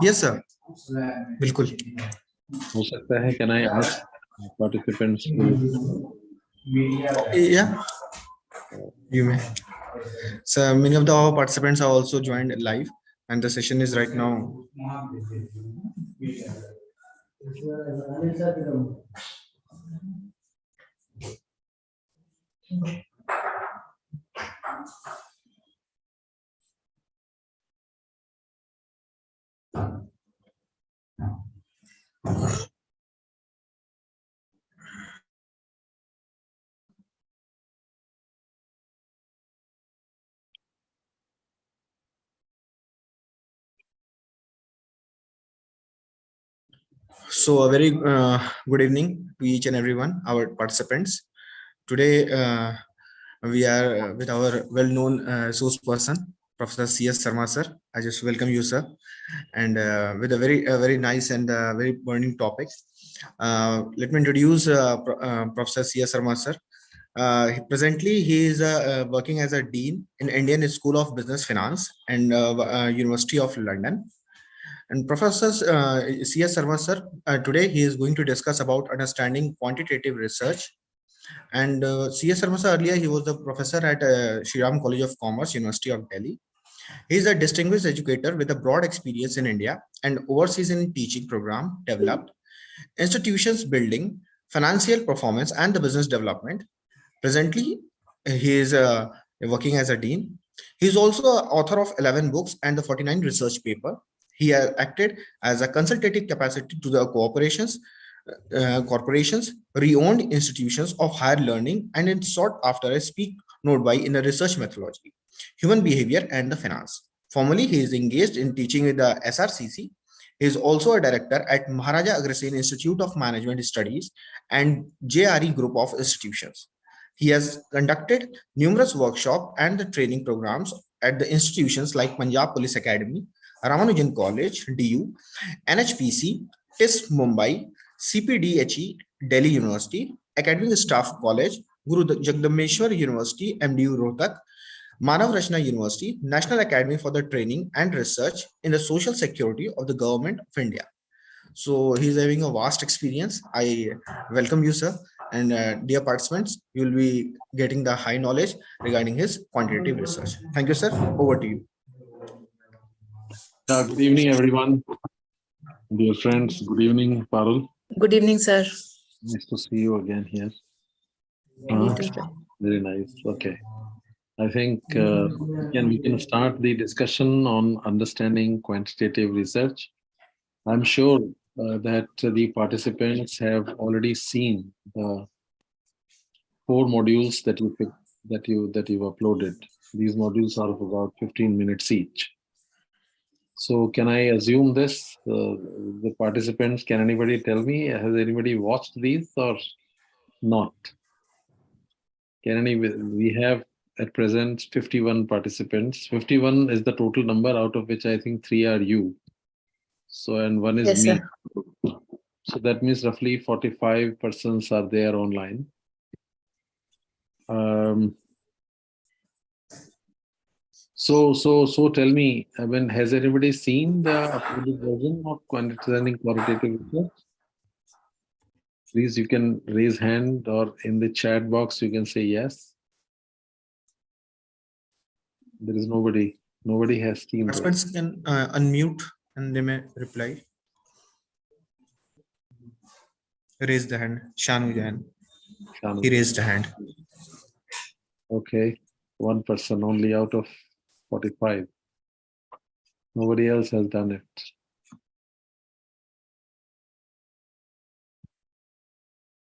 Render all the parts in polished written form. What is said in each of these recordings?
Yes, sir. बिल्कुल. हो सकता है, can I ask participants to? Yeah, you may. So many of our participants are also joined live, and the session is right now. So a very good evening to each and everyone, our participants. Today we are with our well-known source person, Professor C.S. Sharma sir. I just welcome you, sir, and with a very nice and very burning topic. Let me introduce Professor C.S. Sharma sir. Presently, he is working as a dean in Indian School of Business Finance and University of London. And Professor C.S. Sarma sir, today he is going to discuss about understanding quantitative research. And C.S. Sarma sir, earlier he was the professor at Shri Ram College of Commerce, University of Delhi. He is a distinguished educator with a broad experience in India and overseas in teaching program developed, institutions building, financial performance, and the business development. Presently, he is working as a dean. He is also a author of 11 books and the 49 research paper. He has acted as a consultative capacity to the corporations, re-owned institutions of higher learning, and is sought after a speak note by in the research methodology, human behavior, and the finance. Formerly, he is engaged in teaching with the SRCC. He is also a director at Maharaja Agrasen Institute of Management Studies and JRE Group of Institutions. He has conducted numerous workshops and the training programs at the institutions like Punjab Police Academy, Ramanujan College, DU, NHPC, TISP Mumbai, CPDHE, Delhi University, Academic Staff College, Guru Jagdambeshwar University, MDU Rohtak, Manav Rachna University, National Academy for the Training and Research in the Social Security of the Government of India. So he's having a vast experience. I welcome you, sir. And dear participants, you will be getting the high knowledge regarding his quantitative research. Thank you, sir. Over to you. Good evening, everyone. Dear friends, good evening, Parul. Good evening, sir. Nice to see you again here. Very nice. Okay. I think we can start the discussion on understanding quantitative research. I'm sure that the participants have already seen the 4 modules that you've uploaded. These modules are of about 15 minutes each. So can I assume this? The participants, can anybody tell me, has anybody watched these or not? We have at present 51 participants. 51 is the total number, out of which I think 3 are you. So, and 1 is Yes, me. sir. So that means roughly 45 persons are there online. So tell me, has anybody seen the uploaded version of understanding quantitative research? Please, you can raise hand, or in the chat box you can say yes. There is nobody. Nobody has seen. Participants can unmute and they may reply. Raise the hand. Shanu Jain. He raised a hand. Okay, 1 person only out of 45. Nobody else has done it.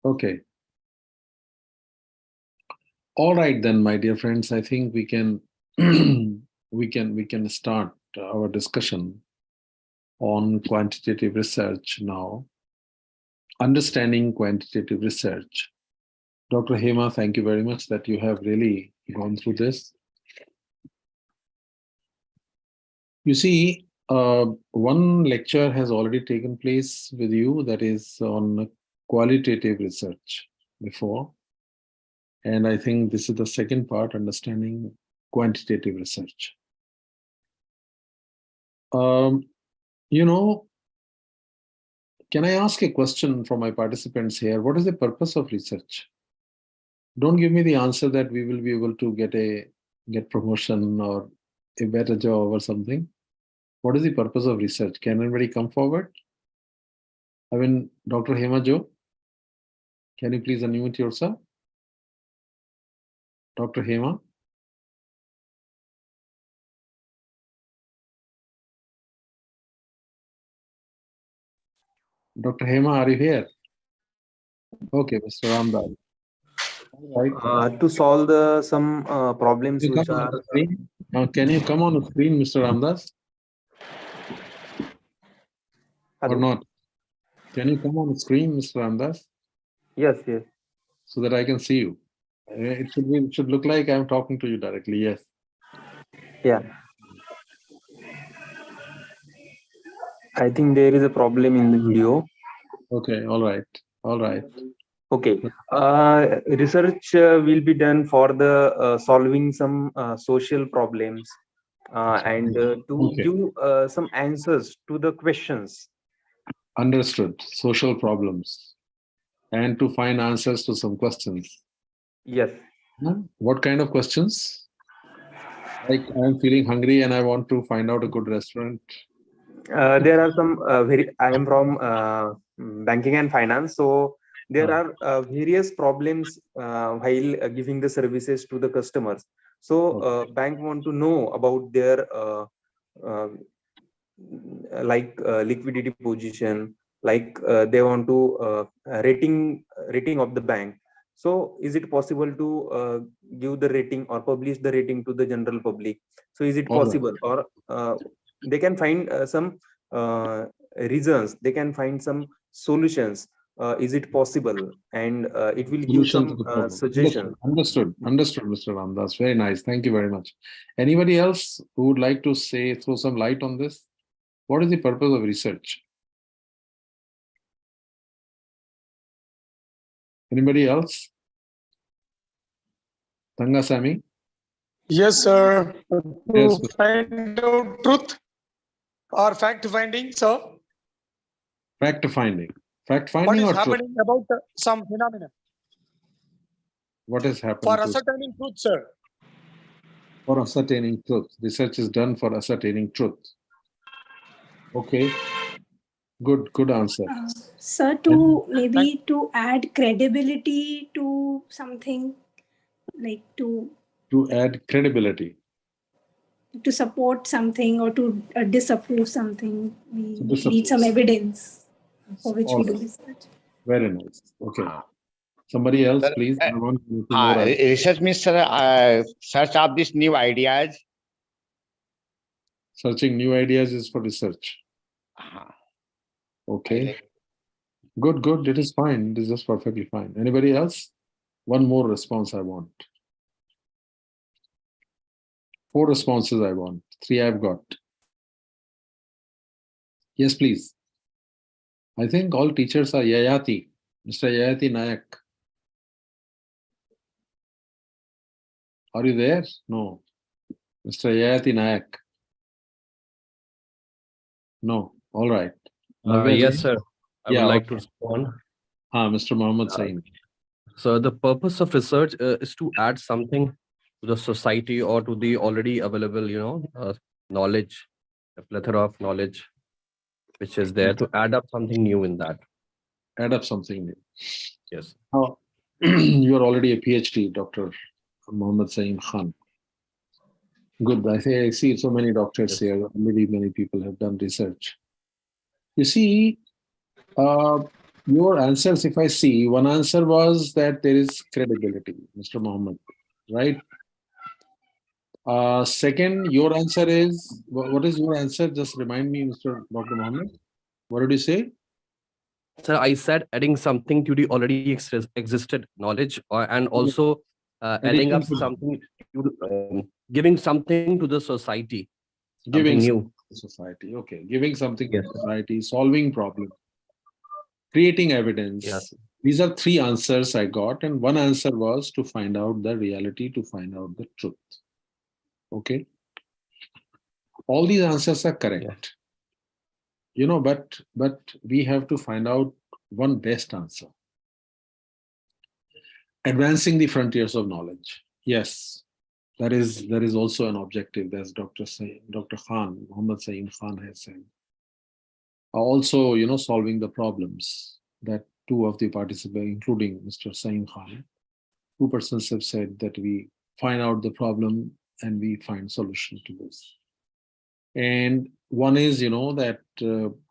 Okay. All right then, my dear friends. I think we can we can start our discussion on quantitative research now. Understanding quantitative research. Dr. Hema, thank you very much that you have really gone through this. You see, one lecture has already taken place with you, that is on qualitative research before. And I think this is the second part, understanding quantitative research. You know, can I ask a question from my participants here? What is the purpose of research? Don't give me the answer that we will be able to get promotion or a better job or something. What is the purpose of research? Can anybody come forward? I mean, Dr. Hema Jo, can you please unmute yourself? Dr. Hema? Dr. Hema, are you here? Okay, Mr. Ramdas. All right. To solve some problems You which come on are the screen. Can you come on the screen, Mr. Ramdas, or Hello. not? Can you come on the screen, Mr. Ramdas, Yes, so that I can see you? It should look like I'm talking to you directly. Yes. yeah. I think there is a problem in the video. Okay. All right. All right. Okay. Research will be done for the solving some social problems and to Okay. give some answers to the questions. Understood. Social problems and to find answers to some questions. Yes. What kind of questions? Like I'm feeling hungry and I want to find out a good restaurant. There are some I am from banking and finance, so there are various problems while giving the services to the customers. So bank want to know about their uh, liquidity position, like they want to rating of the bank. So is it possible to give the rating or publish the rating to the general public? So is it possible, or they can find some reasons, they can find some solutions. Is it possible? And it will give Solution to some the problem. suggestion. Understood, Mr. Ramdas. Very nice. Thank you very much. Anybody else who would like to throw some light on this? What is the purpose of research? Anybody else? Tangasamy? Yes, sir. Yes. To find out truth or fact finding, sir. Fact finding. Fact What finding is or truth? happening about some phenomena? What is happening? For ascertaining truth, sir. For ascertaining truth. Research is done for ascertaining truth. Okay. Good answer. Sir, to add credibility to something, like to add credibility. To support something or to disapprove something, we disapprove. need some evidence for which All we do right. research. Very nice. Okay. Somebody else, please. I want to know more. Research means search of these new ideas. Searching new ideas is for research. Okay. Good. It is fine. It is just perfectly fine. Anybody else? One more response I want. 4 responses I want. 3 I've got. Yes, please. I think all teachers are Yayati. Mr. Yayati Nayak. Are you there? No. Mr. Yayati Nayak. No. All right. Yes, sir. I would like to respond. Mr. Mohammed Sain. So the purpose of research is to add something to the society or to the already available, knowledge, a plethora of knowledge which is there, to add up something new in that. Add up something new. Yes. You are already a PhD, Dr. Mohammed Sain Khan. Good. I see so many doctors here. Many people have done research. You see, your answers, if I see, one answer was that there is credibility, Mr. Mohammed, right? Second, your answer is, what is your answer? Just remind me, Dr. Mohammed. What did you say? So I said adding something to the already existed knowledge, and also adding up something, giving something to the society. Giving something new. To the society. Okay. Giving something to society, solving problems, creating evidence. Yes. These are 3 answers I got, and one answer was to find out the reality, to find out the truth. Okay. All these answers are correct. You know, but we have to find out one best answer. Advancing the frontiers of knowledge. Yes, there is also an objective, as Dr. Khan, Muhammad Saeed Khan has said. Also, you know, solving the problems that two of the participants, including Mr. Saeed Khan, two persons have said that we find out the problem and we find solution to this. And one is, you know, that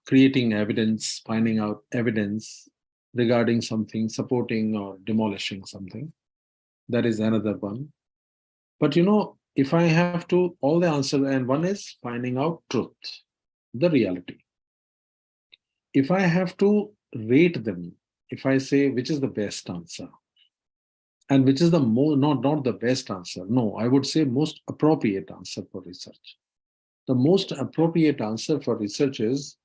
creating evidence, finding out evidence regarding something, supporting or demolishing something. That is another one. But, you know, if I have to, all the answer, and one is finding out truth, the reality. If I have to rate them, if I say which is the best answer and which is the most, not the best answer, no, I would say most appropriate answer for research. The most appropriate answer for research is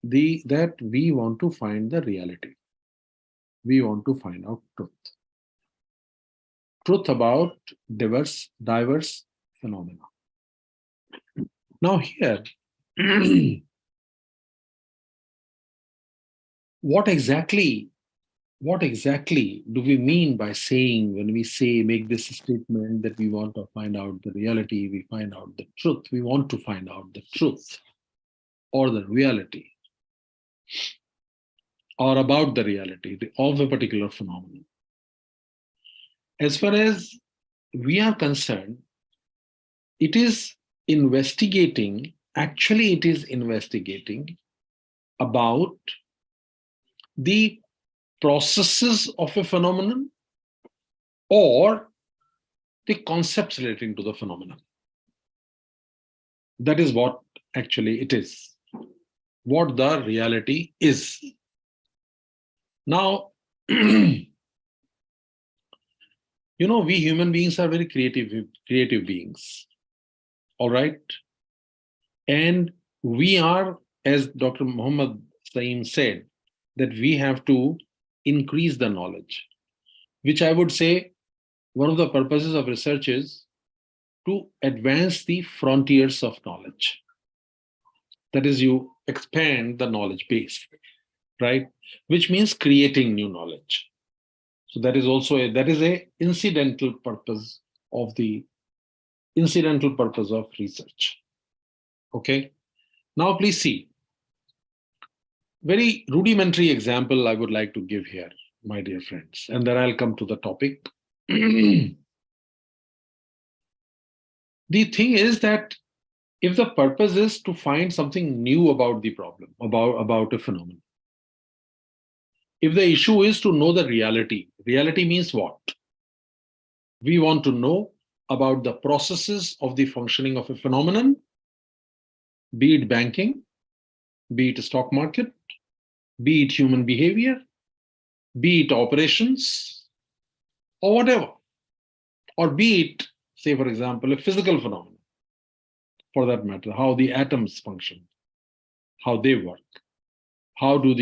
that we want to find the reality. We want to find out truth. Truth about diverse phenomena. Now here, what exactly do we mean by saying, when we say, make this statement that we want to find out the reality, we find out the truth, we want to find out the truth or the reality or about the reality of a particular phenomenon. As far as we are concerned, it is investigating about the processes of a phenomenon or the concepts relating to the phenomenon. That is what actually it is, what the reality is. Now, you know, we human beings are very creative beings, all right? And we are, as Dr. Muhammad Saeed said, that we have to increase the knowledge, which I would say one of the purposes of research is to advance the frontiers of knowledge. That is, you expand the knowledge base, right? Which means creating new knowledge. So that is also a incidental purpose of research. Okay. Now please see. Very rudimentary example I would like to give here, my dear friends, and then I'll come to the topic. The thing is that if the purpose is to find something new about the problem, about a phenomenon, if the issue is to know the reality means what? We want to know about the processes of the functioning of a phenomenon, be it banking, be it stock market, be it human behavior, be it operations, or whatever, or be it, say, for example, a physical phenomenon, for that matter, how the atoms function, how they work, how does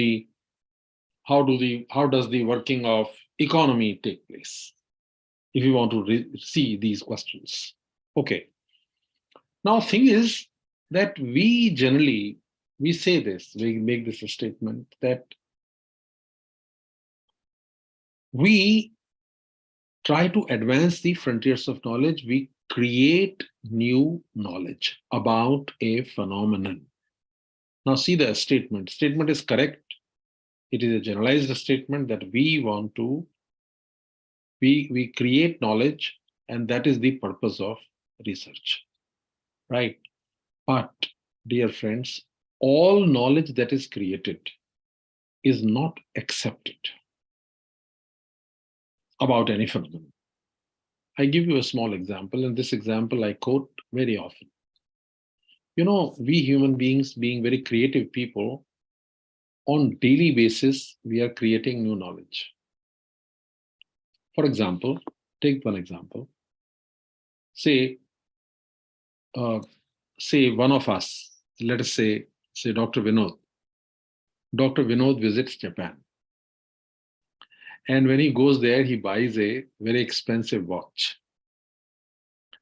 the working of economy take place, if you want to see these questions. Okay. Now, thing is that we say this, we make this a statement that we try to advance the frontiers of knowledge, we create new knowledge about a phenomenon. Now see the statement. Statement is correct. It is a generalized statement that we want to, we create knowledge, and that is the purpose of research, right? But, dear friends, all knowledge that is created is not accepted about any phenomenon. I give you a small example, and this example I quote very often. You know, we human beings, being very creative people, on daily basis, we are creating new knowledge. For example, take one example. Say one of us, let us say Dr. Vinod. Dr. Vinod visits Japan. And when he goes there, he buys a very expensive watch.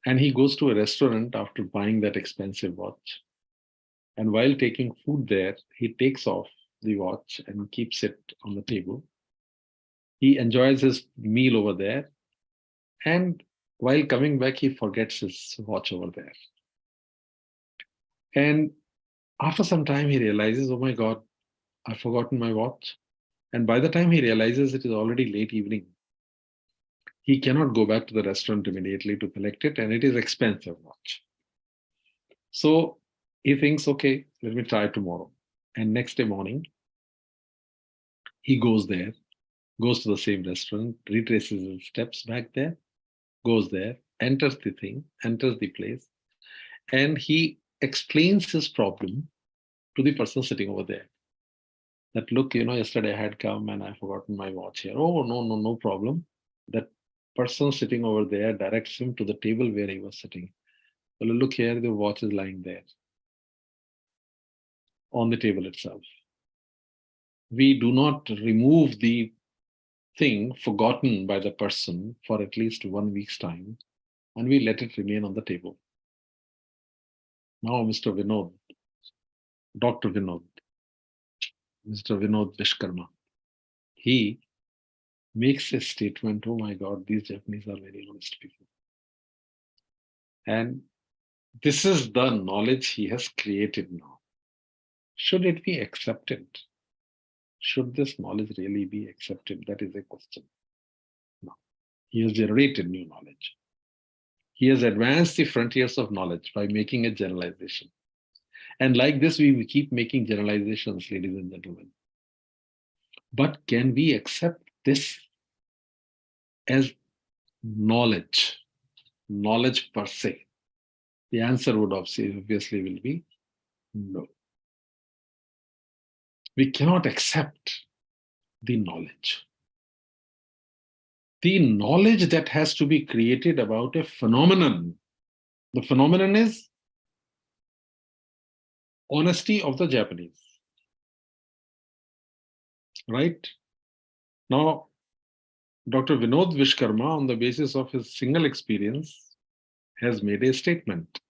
And he goes to a restaurant after buying that expensive watch. And while taking food there, he takes off the watch and keeps it on the table. He enjoys his meal over there. And while coming back, he forgets his watch over there. And after some time, he realizes, oh my God, I've forgotten my watch. And by the time he realizes it is already late evening, he cannot go back to the restaurant immediately to collect it, and it is expensive watch. So he thinks, okay, let me try tomorrow. And next day morning, he goes there, goes to the same restaurant, retraces his steps back there, goes there, enters the thing, enters the place, and he explains his problem to the person sitting over there. That, look, yesterday I had come and I forgotten my watch here. Oh, no problem. That person sitting over there directs him to the table where he was sitting. Well, look here, the watch is lying there on the table itself. We do not remove the thing forgotten by the person for at least 1 week's time, and we let it remain on the table. Now, Mr. Vinod, Dr. Vinod, Mr. Vinod Vishkarma, he makes a statement, oh my God, these Japanese are very honest people. And this is the knowledge he has created now. Should it be accepted? Should this knowledge really be accepted? That is a question. No. He has generated new knowledge. He has advanced the frontiers of knowledge by making a generalization. And like this, we keep making generalizations, ladies and gentlemen. But can we accept this as knowledge per se? The answer would obviously will be no. We cannot accept the knowledge. The knowledge that has to be created about a phenomenon. The phenomenon is honesty of the Japanese. Right? Now, Dr. Vinod Vishkarma, on the basis of his single experience, has made a statement.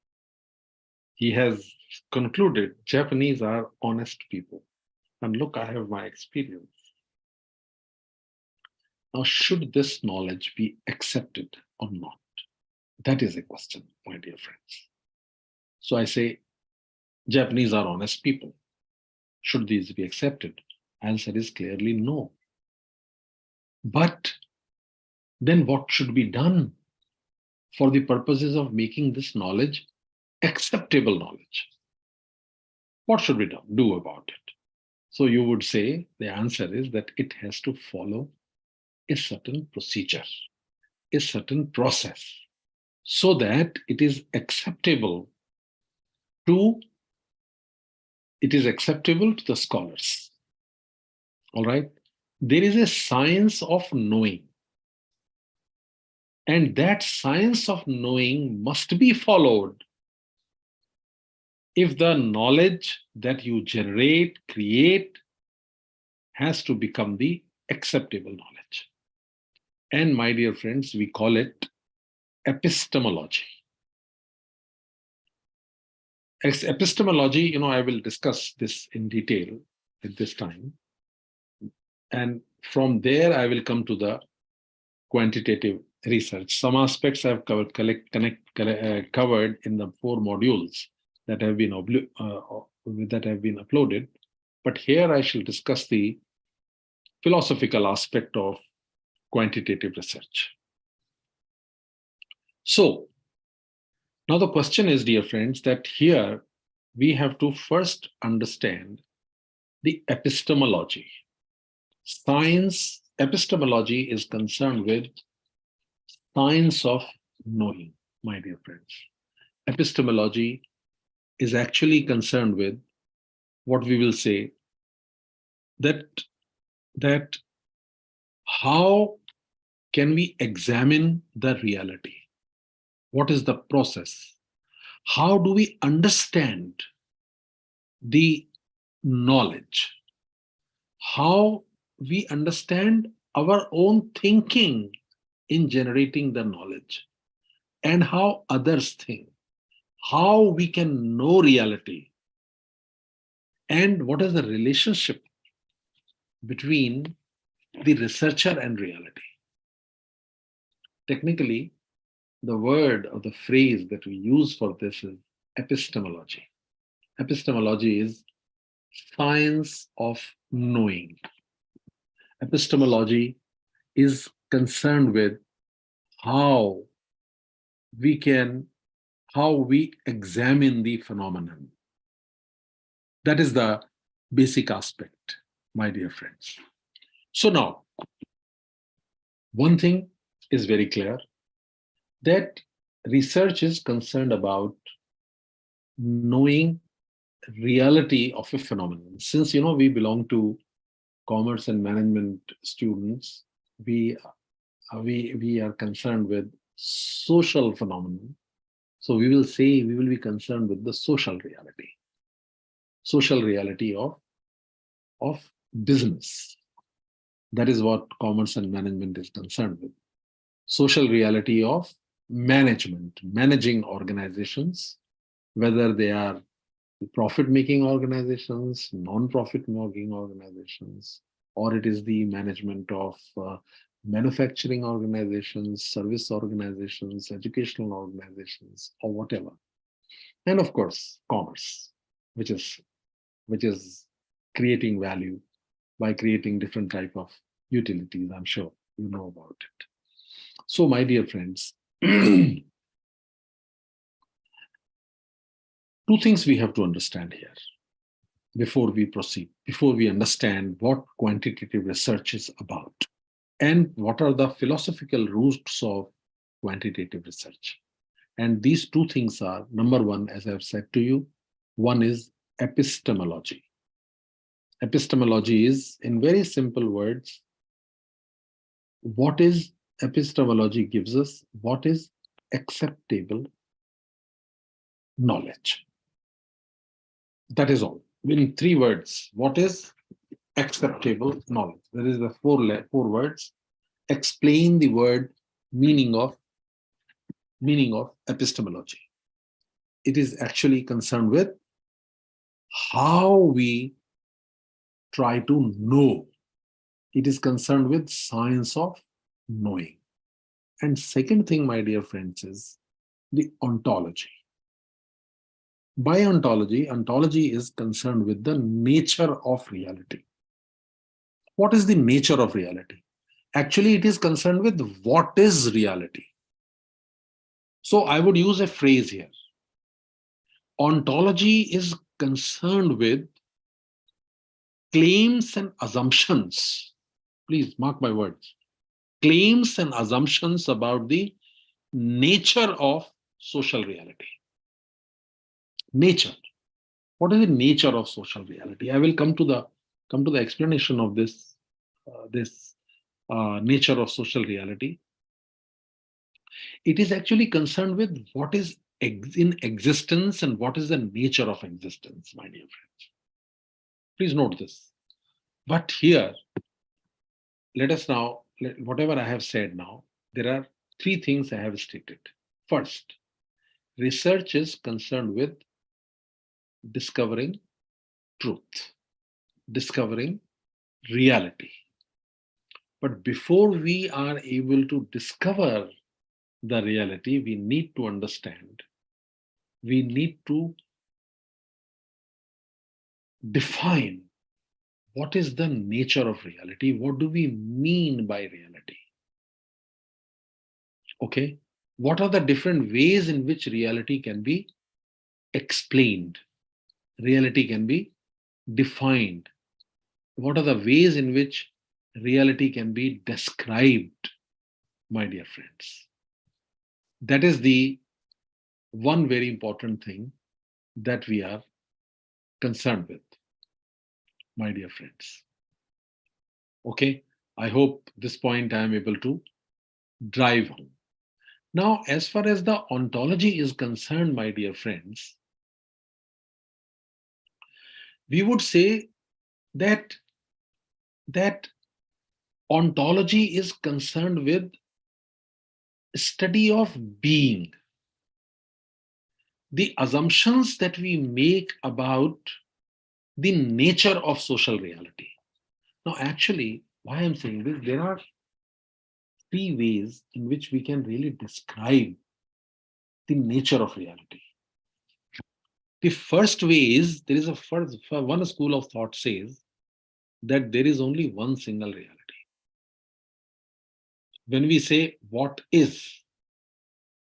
He has concluded Japanese are honest people. And look, I have my experience. Now, should this knowledge be accepted or not? That is a question, my dear friends. So I say, Japanese are honest people. Should these be accepted? Answer is clearly no. But then what should be done for the purposes of making this knowledge acceptable knowledge? What should we do about it? So you would say the answer is that it has to follow a certain procedure, a certain process, so that it is acceptable to the scholars. All right? There is a science of knowing. And that science of knowing must be followed if the knowledge that you generate, create, has to become the acceptable knowledge. And my dear friends, we call it epistemology. Epistemology, I will discuss this in detail at this time. And from there, I will come to the quantitative research. Some aspects I've covered in the 4 modules that have been uploaded. But here I shall discuss the philosophical aspect of quantitative research. So, now the question is, dear friends, that here we have to first understand the epistemology. Epistemology is concerned with science of knowing, my dear friends. Epistemology is actually concerned with what we will say that how can we examine the reality? What is the process? How do we understand the knowledge? How we understand our own thinking in generating the knowledge? and how others think, how we can know reality, and what is the relationship between the researcher and reality. Technically, the word or the phrase that we use for this is epistemology. Epistemology is science of knowing. Epistemology is concerned with how we examine the phenomenon. That is the basic aspect, my dear friends. So now, one thing is very clear, that research is concerned about knowing reality of a phenomenon. Since we belong to commerce and management students, we are concerned with social phenomenon. So we will be concerned with the social reality of business. That is what commerce and management is concerned with. Social reality of managing organizations, whether they are profit-making organizations, non-profit-making organizations, or it is the management of manufacturing organizations, service organizations, educational organizations, or whatever. And of course, commerce, which is creating value by creating different type of utilities. I'm sure you know about it. So, my dear friends, two things we have to understand here before we proceed, before we understand what quantitative research is about and what are the philosophical roots of quantitative research. And these two things are, number one, as I've said to you, one is epistemology. Epistemology is, in very simple words, what is epistemology gives us, what is acceptable knowledge. That is all. In 3 words, what is acceptable knowledge? There is the 4 words. Explain the word meaning of epistemology. It is actually concerned with how we try to know. It is concerned with science of knowing. And second thing, my dear friends, is the ontology. By ontology is concerned with the nature of reality. What is the nature of reality? Actually, it is concerned with what is reality. So I would use a phrase here. Ontology is concerned with claims and assumptions. Please mark my words. Claims and assumptions about the nature of social reality. Nature. What is the nature of social reality? I will come to the explanation of this nature of social reality. It is actually concerned with what is in existence and what is the nature of existence, my dear friends. Please note this. But here, let us now, whatever I have said now, there are 3 things I have stated. First, research is concerned with discovering truth, discovering reality. But before we are able to discover the reality, we need to understand, we need to define what is the nature of reality, what do we mean by reality? Okay, what are the different ways in which reality can be explained, reality can be defined, what are the ways in which reality can be described, my dear friends? That is the one very important thing that we are concerned with, my dear friends. Okay, I hope this point I am able to drive home. Now, as far as the ontology is concerned, my dear friends, we would say that ontology is concerned with study of being. The assumptions that we make about the nature of social reality. Now, actually, why I'm saying this, there are three ways in which we can really describe the nature of reality. The first way is there is one school of thought says that there is only one single reality. When we say what is,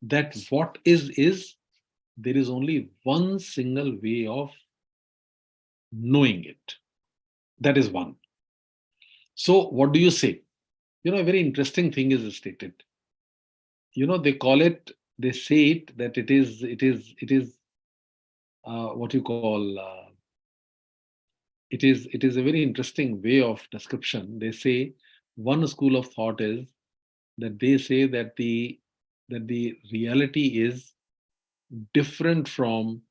that what is there is only one single way of knowing it. That is one. So what do you say? A very interesting thing is stated. They call it, they say it that it is what you call, it is a very interesting way of description. They say one school of thought is that they say that the reality is different from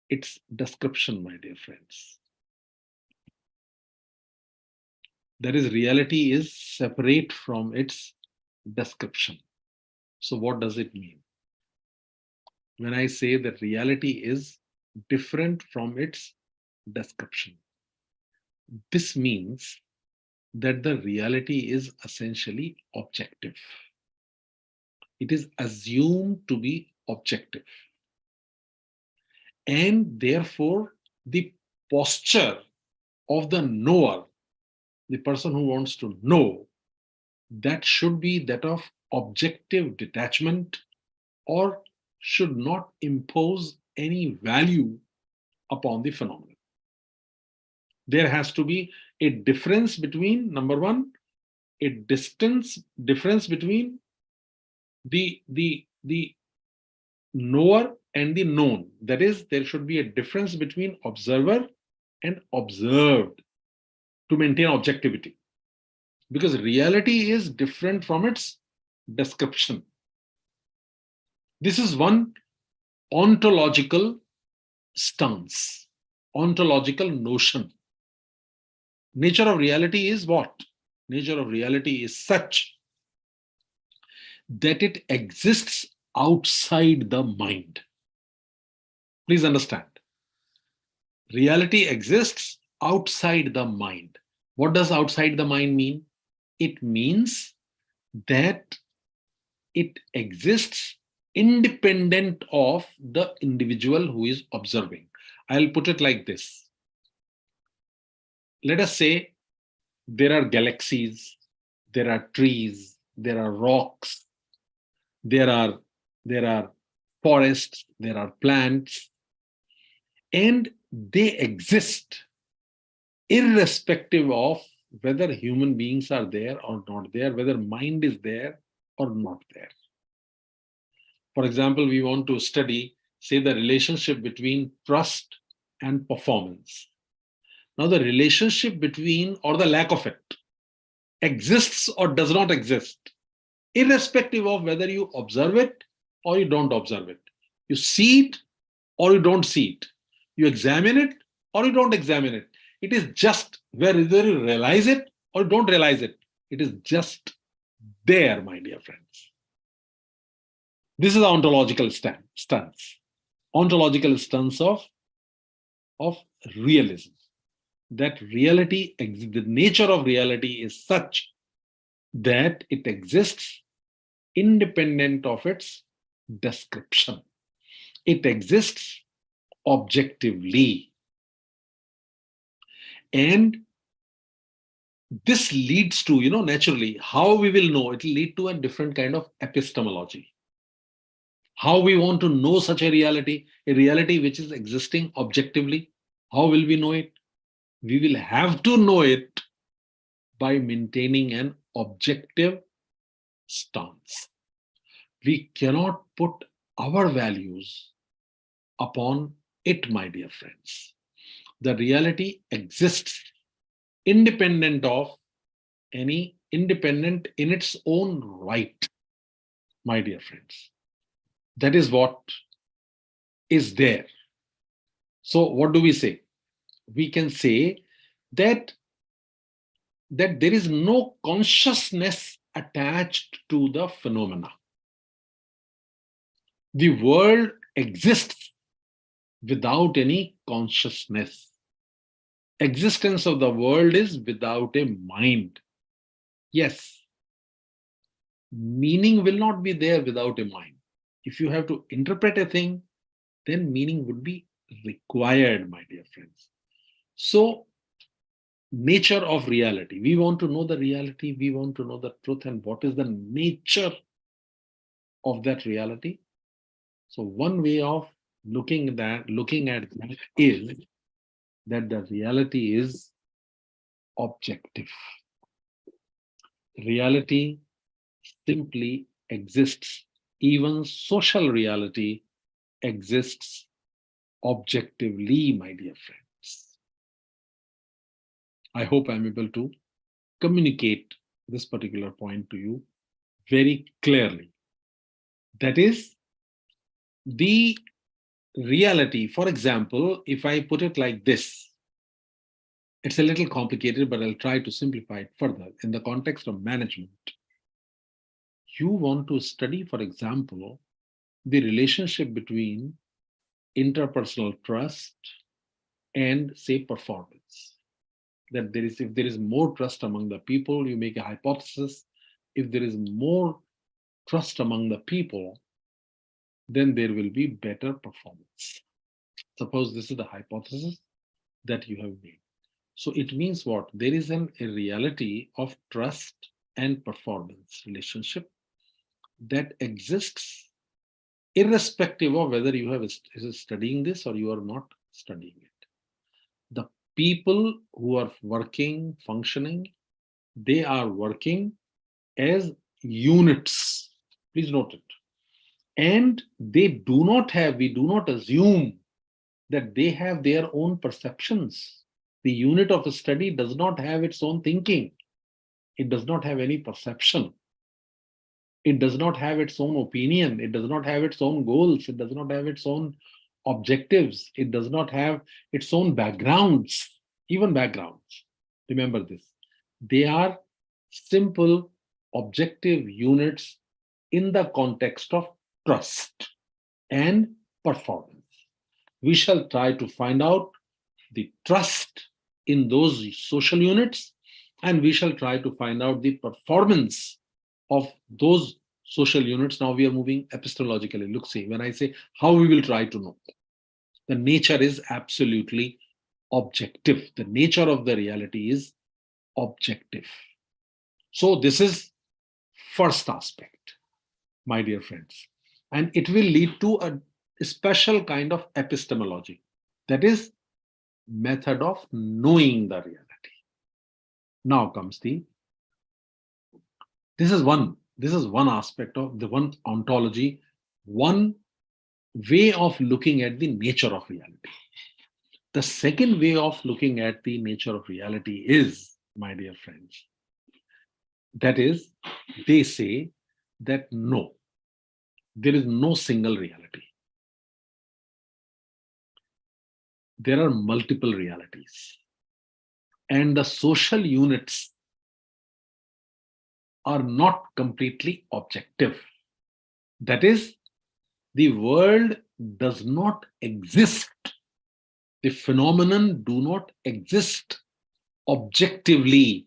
its description, my dear friends. That is, reality is separate from its description. So what does it mean? When I say that reality is different from its description, this means that the reality is essentially objective. It is assumed to be objective. And therefore, the posture of the knower, the person who wants to know, that should be that of objective detachment, or should not impose any value upon the phenomenon. There has to be a difference between, number one, a difference between the knower and the known. That is, there should be a difference between observer and observed to maintain objectivity. Because reality is different from its description. This is one ontological stance, ontological notion. Nature of reality is what? Nature of reality is such that it exists outside the mind. Please understand. Reality exists outside the mind. What does outside the mind mean? It means that it exists independent of the individual who is observing. I'll put it like this. Let us say there are galaxies, there are trees, there are rocks, there are forests, there are plants, and they exist irrespective of whether human beings are there or not there, whether mind is there or not there. For example, we want to study, say, the relationship between trust and performance. Now, the relationship between, or the lack of it, exists or does not exist, irrespective of whether you observe it or you don't observe it. You see it or you don't see it. You examine it or you don't examine it. It is just whether you realize it or don't realize it. It is just there, my dear friends. This is the ontological stance. Ontological stance of realism. That reality, the nature of reality is such that it exists independent of its description. It exists objectively. And this leads to, naturally, how we will know, it will lead to a different kind of epistemology. How we want to know such a reality which is existing objectively. How will we know it? We will have to know it by maintaining an objective stance. We cannot put our values upon it, my dear friends. The reality exists independent in its own right, my dear friends. That is what is there. So what do we say? We can say that there is no consciousness attached to the phenomena. The world exists without any consciousness. Existence of the world is without a mind. Yes, meaning will not be there without a mind. If you have to interpret a thing, then meaning would be required, my dear friends. So, nature of reality. We want to know the reality, we want to know the truth, and what is the nature of that reality. So, one way of looking at that is that the reality is objective. Reality simply exists. Even social reality exists objectively, my dear friends. I hope I'm able to communicate this particular point to you very clearly. That is, the reality, for example, if I put it like this, it's a little complicated, but I'll try to simplify it further in the context of management. You want to study, for example, the relationship between interpersonal trust and, say, performance. That if there is more trust among the people, you make a hypothesis. If there is more trust among the people, then there will be better performance. Suppose this is the hypothesis that you have made. So it means what? There is a reality of trust and performance relationship that exists irrespective of whether you have studying this or you are not studying it. The people who are working, functioning, they are working as units. Please note it. And they do not have, we do not assume that they have their own perceptions. The unit of a study does not have its own thinking. It does not have any perception. It does not have its own opinion. It does not have its own goals. It does not have its own objectives. It does not have its own backgrounds, even backgrounds. Remember this. They are simple, objective units in the context of trust and performance. We shall try to find out the trust in those social units, and we shall try to find out the performance of those social units. Now we are moving epistemologically. Look, see, when I say how we will try to know, the nature is absolutely objective. The nature of the reality is objective. So this is first aspect, my dear friends. And it will lead to a special kind of epistemology. That is method of knowing the reality. Now comes this is one aspect of the one ontology, one way of looking at the nature of reality. The second way of looking at the nature of reality is, my dear friends, that is, they say that no, there is no single reality. There are multiple realities. And the social units are not completely objective. That is, the world does not exist. The phenomenon do not exist objectively.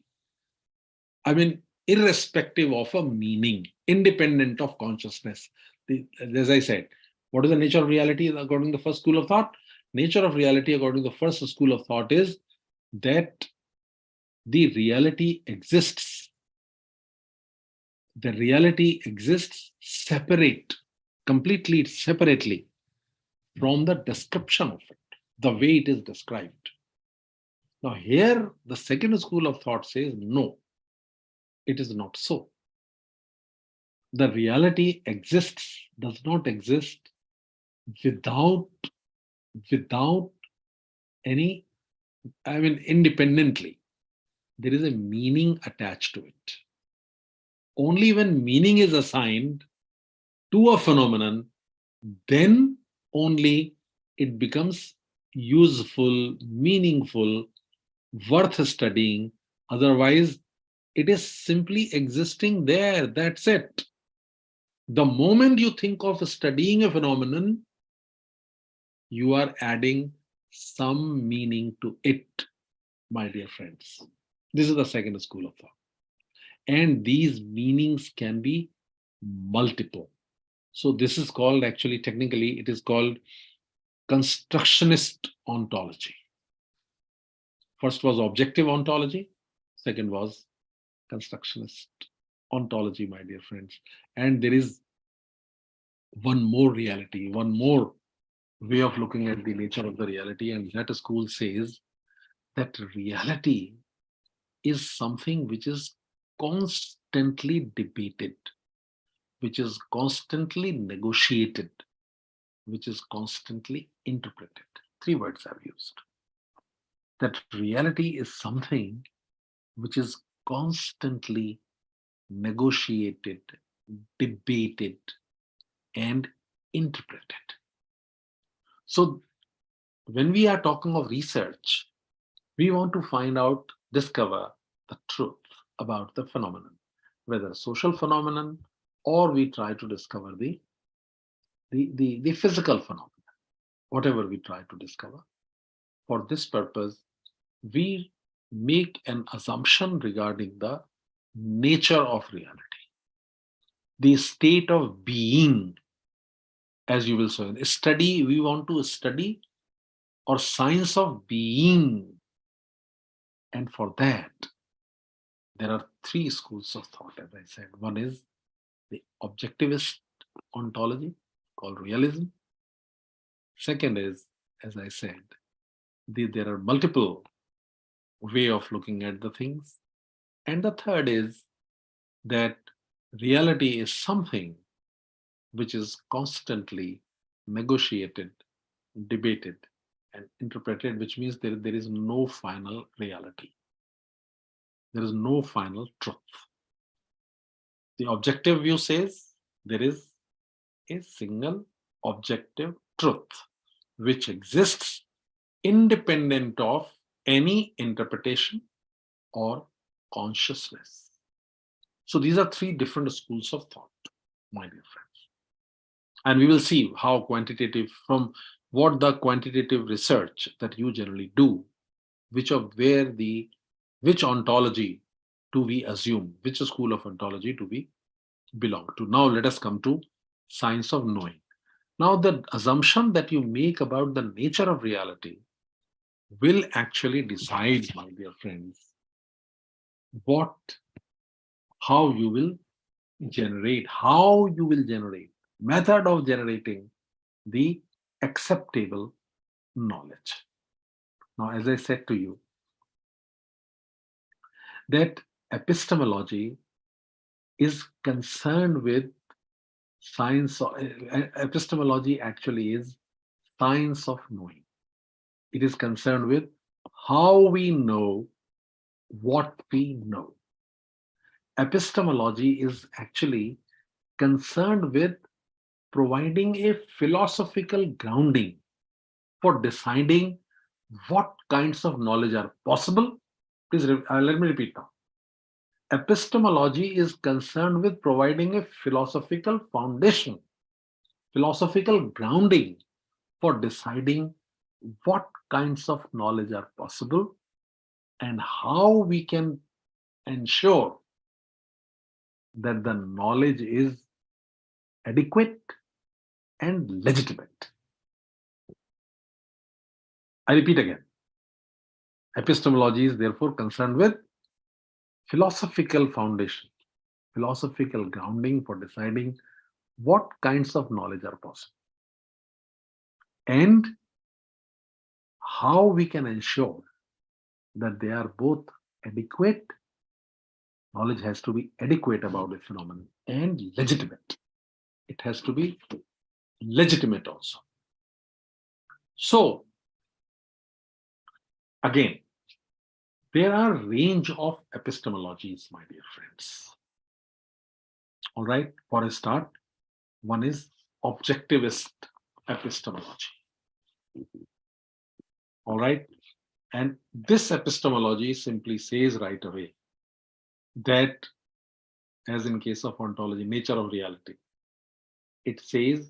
I mean, irrespective of a meaning, independent of consciousness. As I said, what is the nature of reality according to the first school of thought? Nature of reality according to the first school of thought is that the reality exists. The reality exists completely separately from the description of it, the way it is described. Now here, the second school of thought says, no, it is not so. The reality exists, does not exist without any, independently. There is a meaning attached to it. Only when meaning is assigned to a phenomenon, then only it becomes useful, meaningful, worth studying. Otherwise, it is simply existing there. That's it. The moment you think of studying a phenomenon, you are adding some meaning to it, my dear friends. This is the second school of thought. And these meanings can be multiple. So this is called, actually, technically, it is called constructionist ontology. First was objective ontology. Second was constructionist ontology, my dear friends. And there is one more reality, one more way of looking at the nature of the reality. And that school says that reality is something which is constantly debated, which is constantly negotiated, which is constantly interpreted. 3 words I've used. That reality is something which is constantly negotiated, debated, and interpreted. So when we are talking of research, we want to find out, discover the truth about the phenomenon, whether social phenomenon, or we try to discover the physical phenomenon, whatever we try to discover. For this purpose, we make an assumption regarding the nature of reality, the state of being, as you will say. Study, we want to study or science of being. And for that, there are 3 schools of thought, as I said. One is the objectivist ontology, called realism. Second is, as I said, there are multiple way of looking at the things. And the third is that reality is something which is constantly negotiated, debated, and interpreted, which means there is no final reality. There is no final truth. The objective view says there is a single objective truth which exists independent of any interpretation or consciousness. So these are 3 different schools of thought, my dear friends. And we will see how quantitative, from what the quantitative research that you generally do, which ontology do we assume, which school of ontology do we belong to. Now let us come to science of knowing. Now the assumption that you make about the nature of reality will actually decide, my dear friends, how you will generate, method of generating the acceptable knowledge. Now, as I said to you, that epistemology is concerned with science. Epistemology actually is science of knowing. It is concerned with how we know what we know. Epistemology is actually concerned with providing a philosophical grounding for deciding what kinds of knowledge are possible. Please let me repeat now. Epistemology is concerned with providing a philosophical foundation, philosophical grounding for deciding what kinds of knowledge are possible and how we can ensure that the knowledge is adequate and legitimate. I repeat again. Epistemology is therefore concerned with philosophical foundation, philosophical grounding for deciding what kinds of knowledge are possible and how we can ensure that they are both adequate. Knowledge has to be adequate about a phenomenon and legitimate. It has to be legitimate also. So, again, there are a range of epistemologies, my dear friends. All right, for a start, one is objectivist epistemology. All right, and this epistemology simply says right away that, as in case of ontology, nature of reality, it says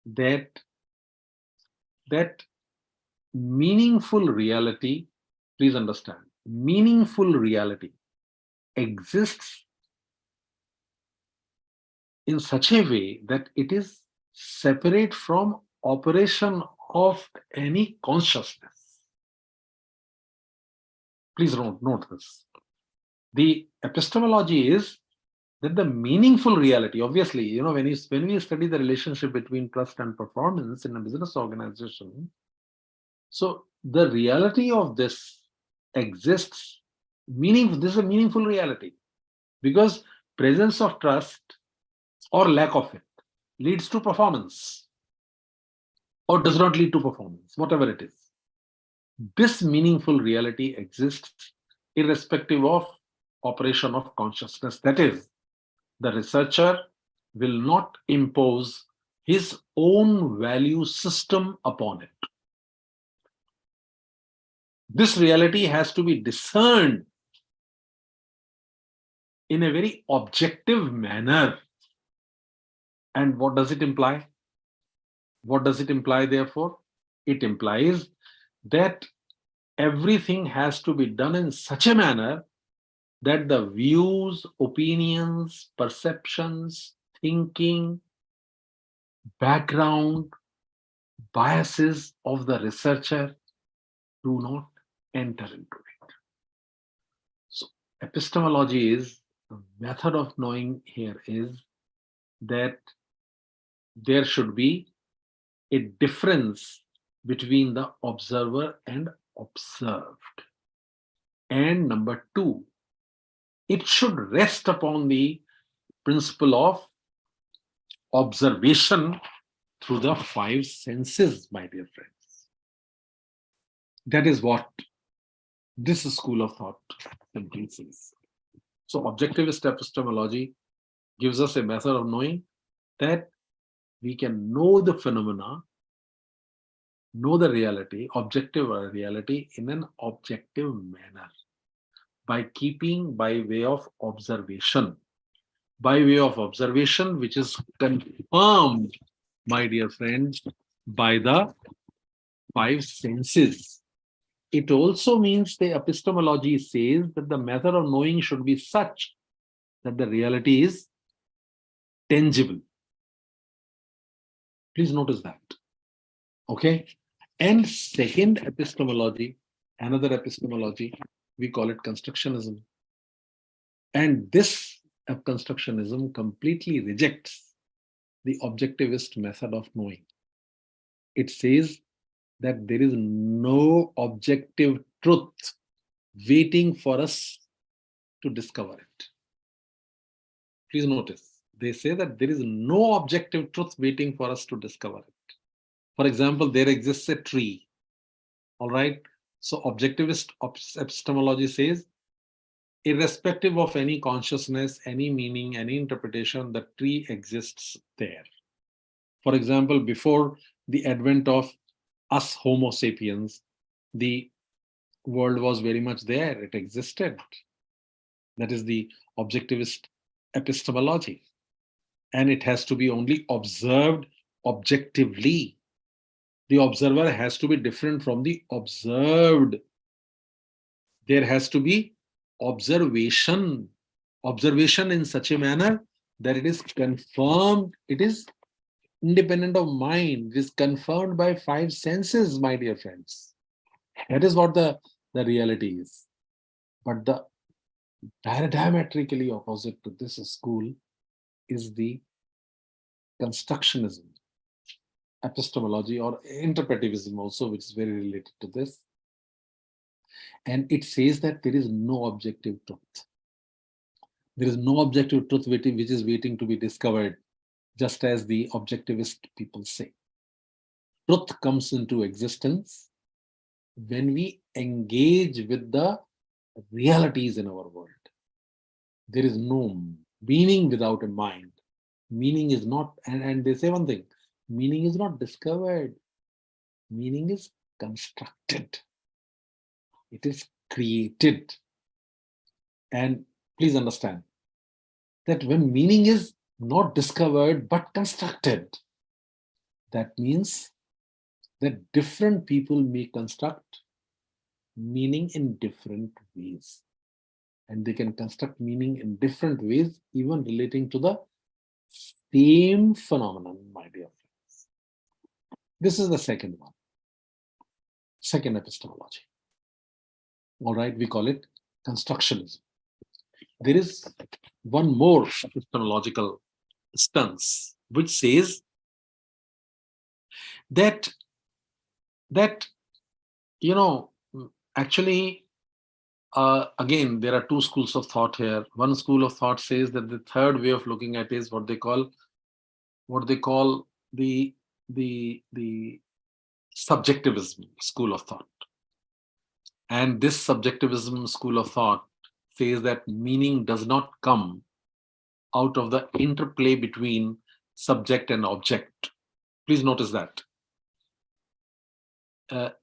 that meaningful reality, please understand, meaningful reality exists in such a way that it is separate from operation of any consciousness. Please note this. The epistemology is that the meaningful reality, obviously, when we study the relationship between trust and performance in a business organization, so the reality of this exists, this is a meaningful reality, because presence of trust or lack of it leads to performance or does not lead to performance, whatever it is. This meaningful reality exists irrespective of operation of consciousness. That is, the researcher will not impose his own value system upon it. This reality has to be discerned in a very objective manner. And what does it imply? What does it imply, therefore? It implies that everything has to be done in such a manner that the views, opinions, perceptions, thinking, background, biases of the researcher do not enter into it. So epistemology is, the method of knowing here is that there should be a difference between the observer and observed. And number two, it should rest upon the principle of observation through the five senses, my dear friends. That is what this school of thought simply says. So objectivist epistemology gives us a method of knowing that we can know the phenomena, know the reality, objective reality, in an objective manner by keeping by way of observation. By way of observation, which is confirmed, my dear friends, by the five senses. It also means the epistemology says that the method of knowing should be such that the reality is tangible. Please notice that. Okay. And second epistemology, another epistemology, we call it constructionism. And this constructionism completely rejects the objectivist method of knowing. It says that there is no objective truth waiting for us to discover it. Please notice, they say that there is no objective truth waiting for us to discover it. For example, there exists a tree. All right. So objectivist epistemology says, irrespective of any consciousness, any meaning, any interpretation, the tree exists there. For example, before the advent of us Homo sapiens, the world was very much there. It existed. That is the objectivist epistemology. And it has to be only observed objectively. The observer has to be different from the observed. There has to be observation. Observation in such a manner that it is confirmed, it is independent of mind, it is confirmed by five senses, my dear friends. That is what the reality is. But the diametrically opposite to this school is the constructionism epistemology, or interpretivism also, which is very related to this. And it says that there is no objective truth. There is no objective truth which is waiting to be discovered, just as the objectivist people say. Truth comes into existence when we engage with the realities in our world. There is no meaning without a mind. Meaning is not, and they say one thing, meaning is not discovered. Meaning is constructed. It is created. And please understand that when meaning is not discovered, but constructed. That means that different people may construct meaning in different ways. And they can construct meaning in different ways, even relating to the same phenomenon, my dear friends. This is the second one, second epistemology. All right, we call it constructionism. There is one more epistemological stance which says that actually, again, there are two schools of thought here. One school of thought says that the third way of looking at it is what they call the subjectivism school of thought. And this subjectivism school of thought says that meaning does not come out of the interplay between subject and object. Please notice that.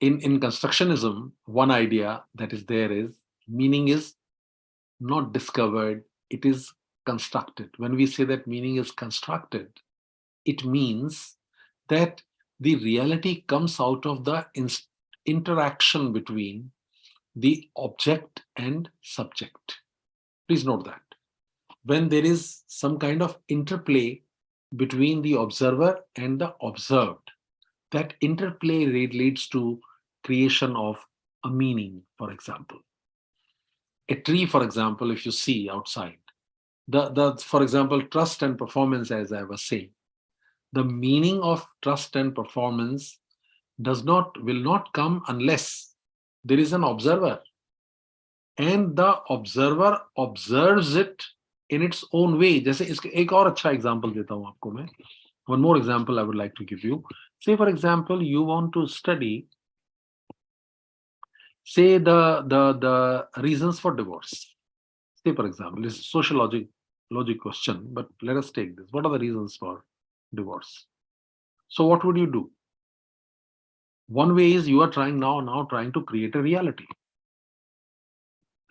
In constructionism, one idea that is there is meaning is not discovered, it is constructed. When we say that meaning is constructed, it means that the reality comes out of the interaction between the object and subject. Please note that. When there is some kind of interplay between the observer and the observed, that interplay leads to creation of a meaning, for example. A tree, for example, if you see outside, for example, trust and performance, as I was saying, the meaning of trust and performance will not come unless there is an observer, and the observer observes it in its own way. जैसे एक और अच्छा example देता हूँ आपको मैं. One more example I would like to give you. Say, for example, you want to study, say, the reasons for divorce. Say, for example, this is a sociologic question, but let us take this. What are the reasons for divorce? So what would you do? One way is you are trying now to create a reality.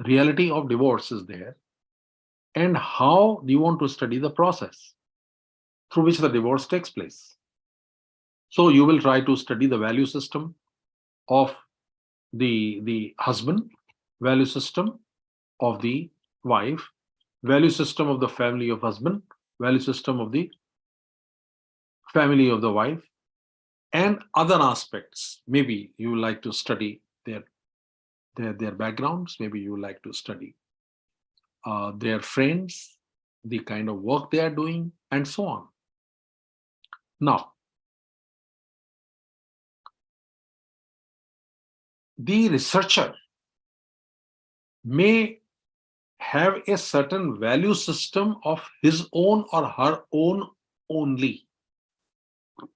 Reality of divorce is there. And how do you want to study the process through which the divorce takes place? So you will try to study the value system of the husband, value system of the wife, value system of the family of husband, value system of the family of the wife, and other aspects. Maybe you would like to study their backgrounds. Maybe you would like to study their friends, the kind of work they are doing, and so on. Now, the researcher may have a certain value system of his own or her own only.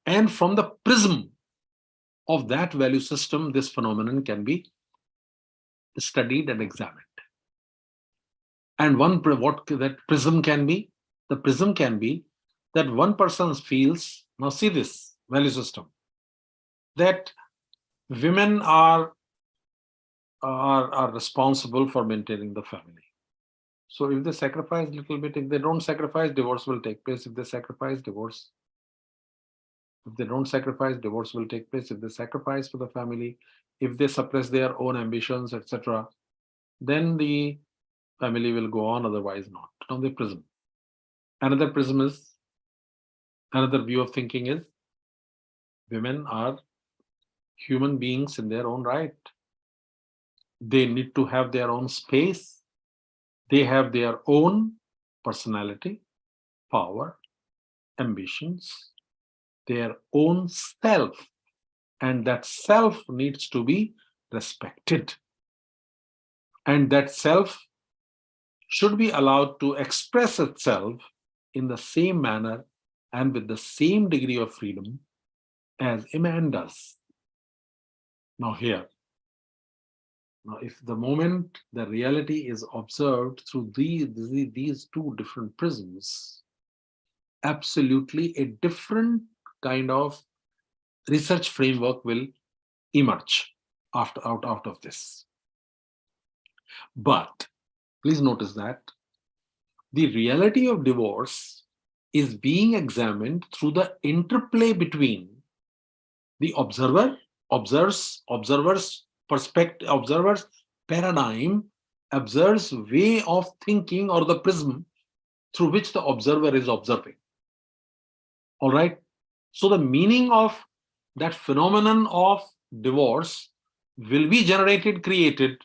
And from the prism of that value system, this phenomenon can be studied and examined. And what that prism can be? The prism can be that one person feels, now see this value system, that women are responsible for maintaining the family. So if they sacrifice a little bit, if they don't sacrifice, divorce will take place. If they sacrifice, divorce. If they don't sacrifice, divorce will take place. If they sacrifice for the family, if they suppress their own ambitions, etc., then the family will go on, otherwise not. Now the prism. Another view of thinking is women are human beings in their own right. They need to have their own space. They have their own personality, power, ambitions, their own self. And that self needs to be respected. And that self should be allowed to express itself in the same manner and with the same degree of freedom as a man does. Now here, if the moment the reality is observed through these two different prisms, absolutely a different kind of research framework will emerge out of this. But please notice that the reality of divorce is being examined through the interplay between the observer's perspective, observer's paradigm, observer's way of thinking, or the prism through which the observer is observing. All right. So the meaning of that phenomenon of divorce will be created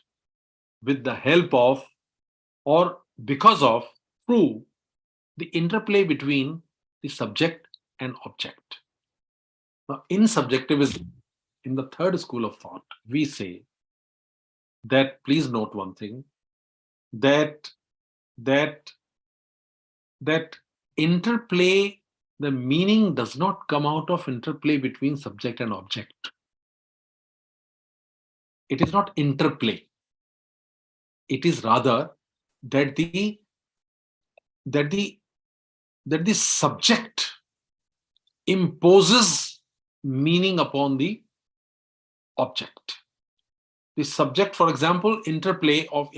with the help of, or because of, through the interplay between the subject and object. Now, in subjectivism, in the third school of thought, we say that, please note one thing, that interplay, the meaning does not come out of interplay between subject and object. It is not interplay. It is rather that the subject imposes meaning upon the object. The subject, for example, interplay of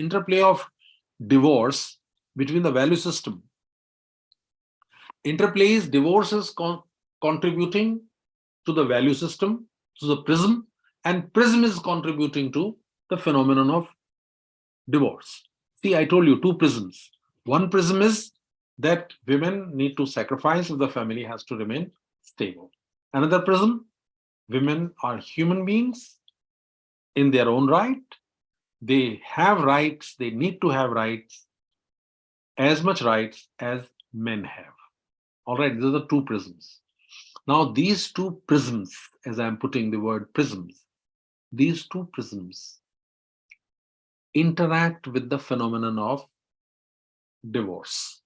divorce between the value system. Interplay is divorce is contributing to the value system, to the prism, and prism is contributing to the phenomenon of divorce. See, I told you 2 prisms. One prism is that women need to sacrifice if the family has to remain stable. Another prism, women are human beings in their own right. They have rights, they need to have rights, as much rights as men have. All right, these are the 2 prisms. Now, these 2 prisms, as I'm putting the word prisms, these 2 prisms interact with the phenomenon of divorce.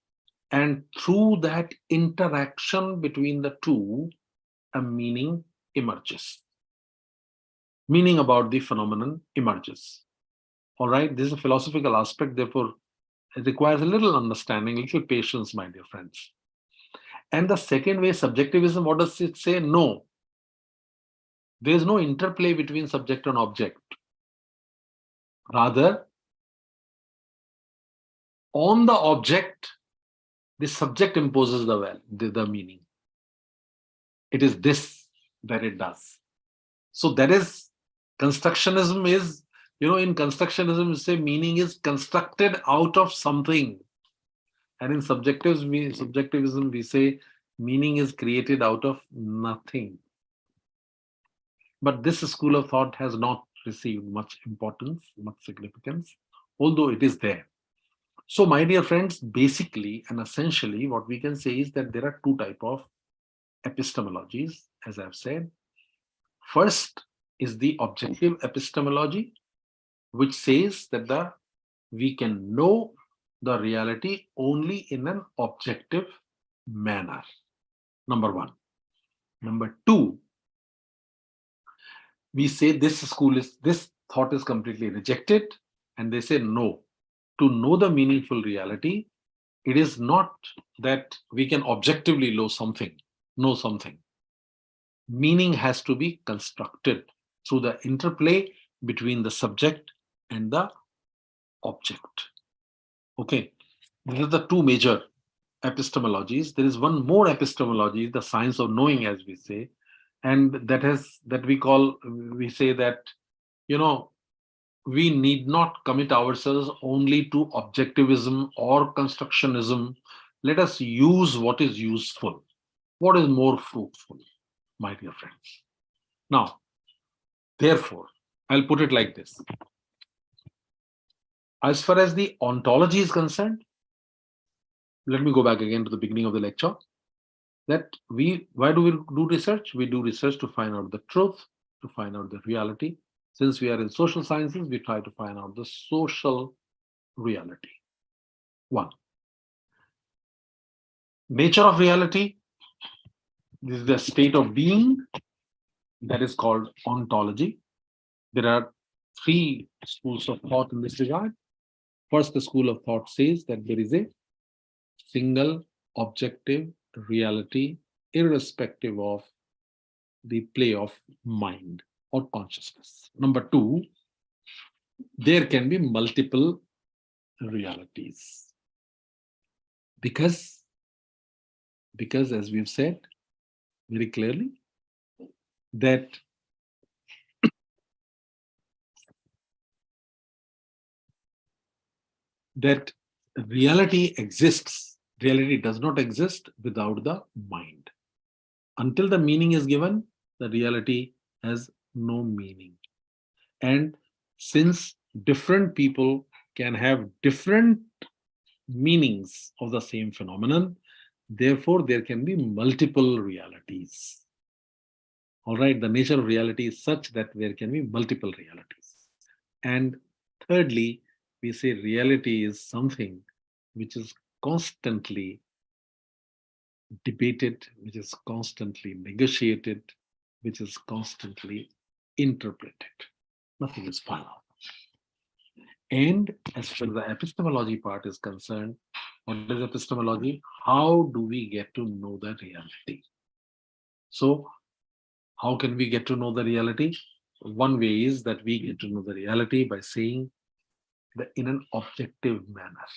And through that interaction between the 2, a meaning emerges. Meaning about the phenomenon emerges. All right, this is a philosophical aspect, therefore it requires a little understanding, a little patience, my dear friends. And the second way, subjectivism, what does it say? No. There is no interplay between subject and object. Rather, on the object, the subject imposes the meaning. It is this that it does. So that is, constructionism is, in constructionism, we say meaning is constructed out of something. And in subjectivism, we say meaning is created out of nothing. But this school of thought has not received much importance, much significance, although it is there. So, my dear friends, basically and essentially, what we can say is that there are 2 types of epistemologies, as I've said. First is the objective epistemology, which says that we can know the reality only in an objective manner. Number 1. Number 2, we say this thought is completely rejected, and they say no. To know the meaningful reality, it is not that we can objectively know something. Meaning has to be constructed through the interplay between the subject and the object. Okay, these are the 2 major epistemologies. There is one more epistemology, the science of knowing, as we say, and we say that, we need not commit ourselves only to objectivism or constructionism. Let us use what is useful, what is more fruitful, my dear friends. Now, therefore, I'll put it like this. As far as the ontology is concerned, let me go back again to the beginning of the lecture. That why do we do research? We do research to find out the truth, to find out the reality. Since we are in social sciences, we try to find out the social reality. 1. Nature of reality. This is the state of being, that is called ontology. There are 3 schools of thought in this regard. First, the school of thought says that there is a single objective reality, irrespective of the play of mind or consciousness. Number 2, there can be multiple realities, because Because as we've said very clearly, that reality exists. Reality does not exist without the mind. Until the meaning is given, the reality has no meaning. And since different people can have different meanings of the same phenomenon, therefore there can be multiple realities. All right, the nature of reality is such that there can be multiple realities. And thirdly, we say reality is something which is constantly debated, which is constantly negotiated, which is constantly interpreted. Nothing is final. And as far as the epistemology part is concerned, what is epistemology? How do we get to know the reality? So, how can we get to know the reality? One way is that we get to know the reality by saying that in an objective manner.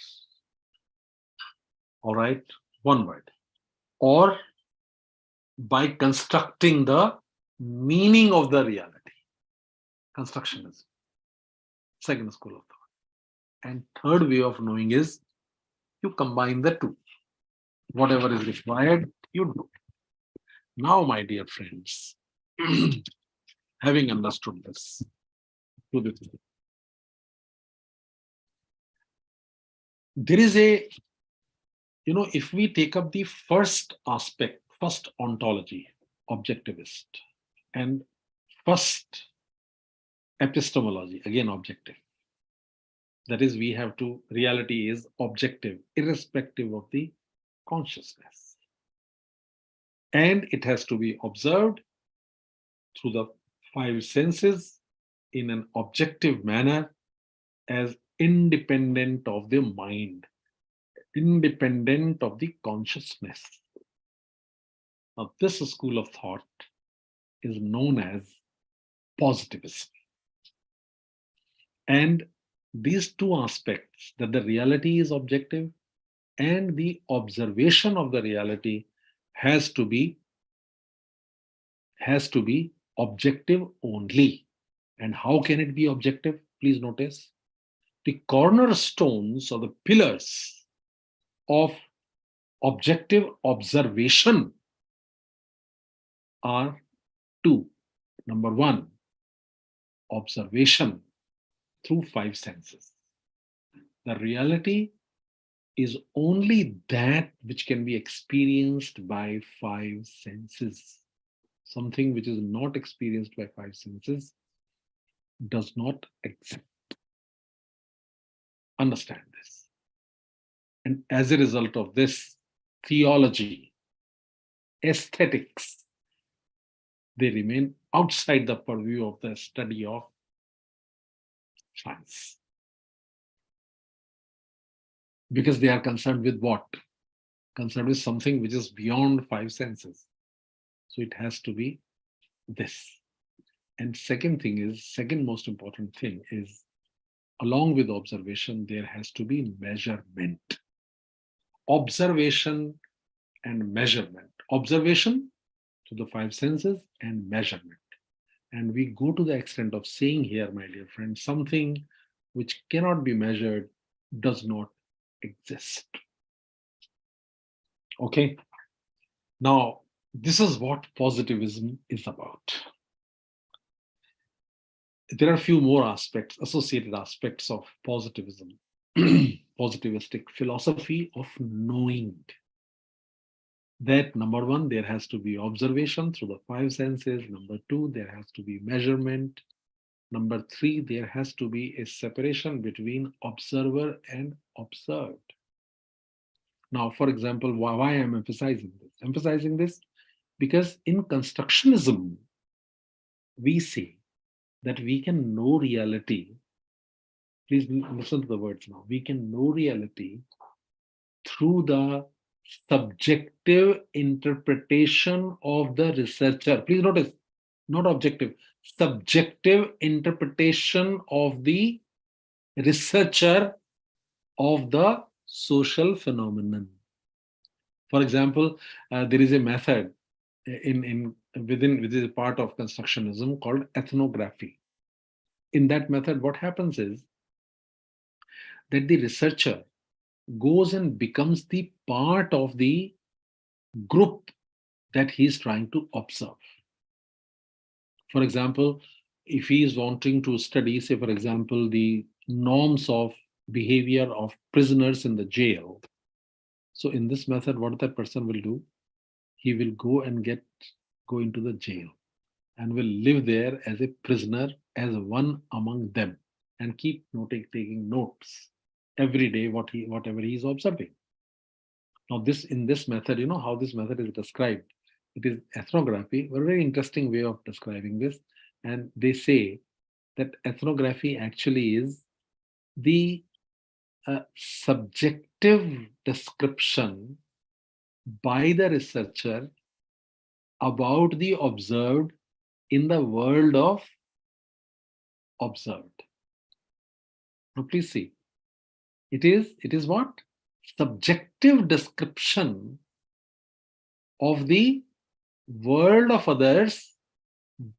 All right, one word. Or by constructing the meaning of the reality. Constructionism. Second school of thought. And third way of knowing is you combine the two. Whatever is required, you do. Now, my dear friends, having understood this, there is a, if we take up the first aspect, first ontology, objectivist, and first epistemology, again objective. That is, we have to, reality is objective, irrespective of the consciousness. And it has to be observed through the five senses in an objective manner as independent of the mind, independent of the consciousness. Now, this school of thought is known as positivism. And these two aspects, that the reality is objective and the observation of the reality has to be objective only. And how can it be objective? Please notice the cornerstones or the pillars of objective observation are two. Number one, observation through five senses. The reality is only that which can be experienced by five senses. Something which is not experienced by five senses does not exist. Understand this. And as a result of this, theology, aesthetics, they remain outside the purview of the study of science. Because they are concerned with what? Concerned with something which is beyond five senses. So it has to be this. And second most important thing is, along with observation, there has to be measurement. Observation and measurement. Observation to the five senses and measurement. And we go to the extent of saying here, my dear friends, something which cannot be measured does not exist. Okay. Now, this is what positivism is about. There are a few more aspects, associated aspects of positivism. Positivistic philosophy of knowing. That number one, there has to be observation through the five senses. Number two, there has to be measurement. Number three, there has to be a separation between observer and observed. Now, for example, why I'm emphasizing this? Emphasizing this because in constructionism, we say that we can know reality. Please listen to the words now. We can know reality through the subjective interpretation of the researcher. Please notice, not objective, subjective interpretation of the researcher of the social phenomenon. For example, there is a method within a part of constructionism called ethnography. In that method, what happens is that the researcher goes and becomes the part of the group that he is trying to observe. For example, if he is wanting to study, say, for example, the norms of behavior of prisoners in the jail. So in this method, what that person will do, he will go into the jail and will live there as a prisoner, as one among them, and keep taking notes every day, whatever he is observing. Now, in this method, how this method is described. It is ethnography, a very interesting way of describing this. And they say that ethnography actually is the subjective description by the researcher about the observed in the world of observed. Now, please see. It is what? Subjective description of the world of others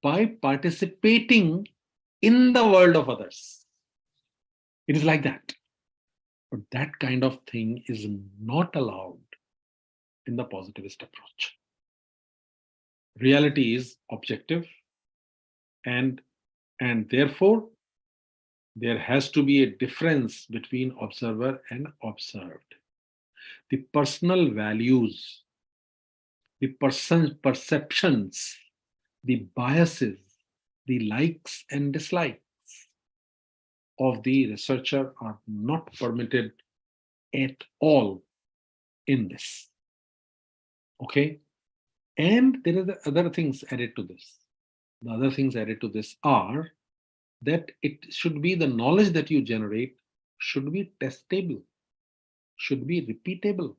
by participating in the world of others. It is like that. But that kind of thing is not allowed in the positivist approach. Reality is objective, and therefore there has to be a difference between observer and observed. The personal values, the perceptions, the biases, the likes and dislikes of the researcher are not permitted at all in this. Okay? And there are the other things added to this. The other things added to this are that it should be the knowledge that you generate should be testable, should be repeatable.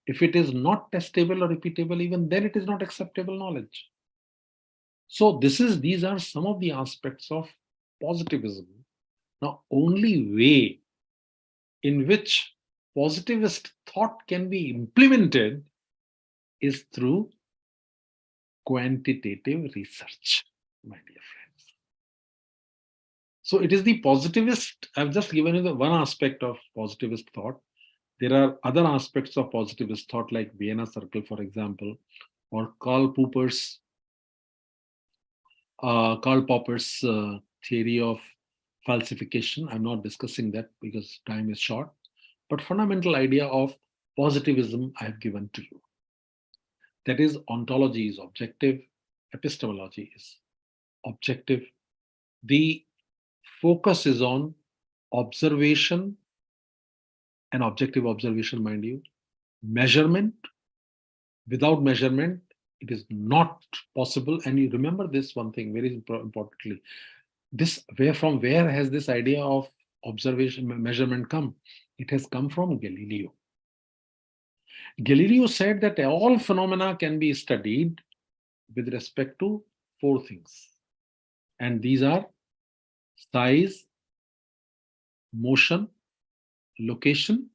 If it is not testable or repeatable, even then it is not acceptable knowledge. So these are some of the aspects of positivism. Now, only way in which positivist thought can be implemented is through quantitative research, my dear friends. So it is the positivist, I've just given you the one aspect of positivist thought. There are other aspects of positivist thought like Vienna Circle, for example, or Karl Popper's theory of falsification. I'm not discussing that because time is short, but fundamental idea of positivism I have given to you. That is, ontology is objective, epistemology is objective. The focus is on observation, and objective observation, mind you, measurement. Without measurement, it is not possible. And you remember this one thing very importantly. From where has this idea of observation, measurement come? It has come from Galileo. Galileo said that all phenomena can be studied with respect to 4 things. And these are size, motion, location,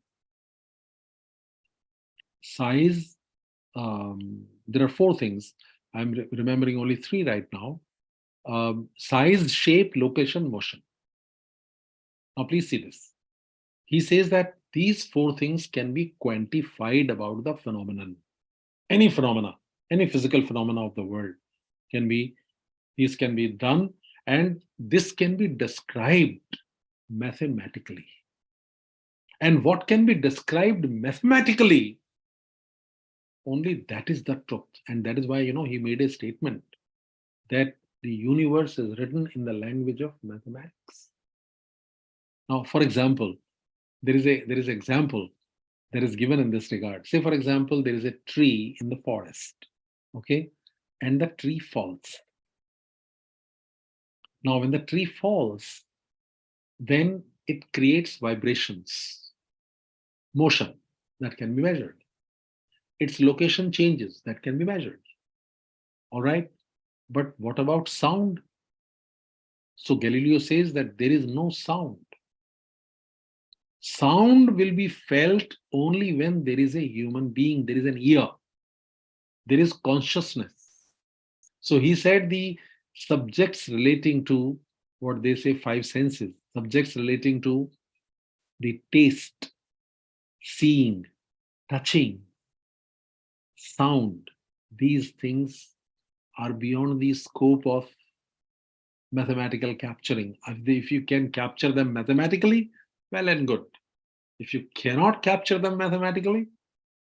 size. There are 4 things. I'm remembering only 3 right now. Size, shape, location, motion. Now, please see this. He says that these 4 things can be quantified about the phenomenon. Any phenomena, any physical phenomena of the world these can be done, and this can be described mathematically. And what can be described mathematically, only that is the truth. And that is why, he made a statement that the universe is written in the language of mathematics. Now, for example, there is example that is given in this regard. Say, for example, there is a tree in the forest, okay? And the tree falls. Now, when the tree falls, then it creates vibrations, motion that can be measured. Its location changes that can be measured. All right? But what about sound? So Galileo says that there is no sound. Sound will be felt only when there is a human being, there is an ear, there is consciousness. So he said the subjects relating to what they say 5 senses, subjects relating to the taste, seeing, touching, sound, these things are beyond the scope of mathematical capturing. If you can capture them mathematically, well and good. If you cannot capture them mathematically,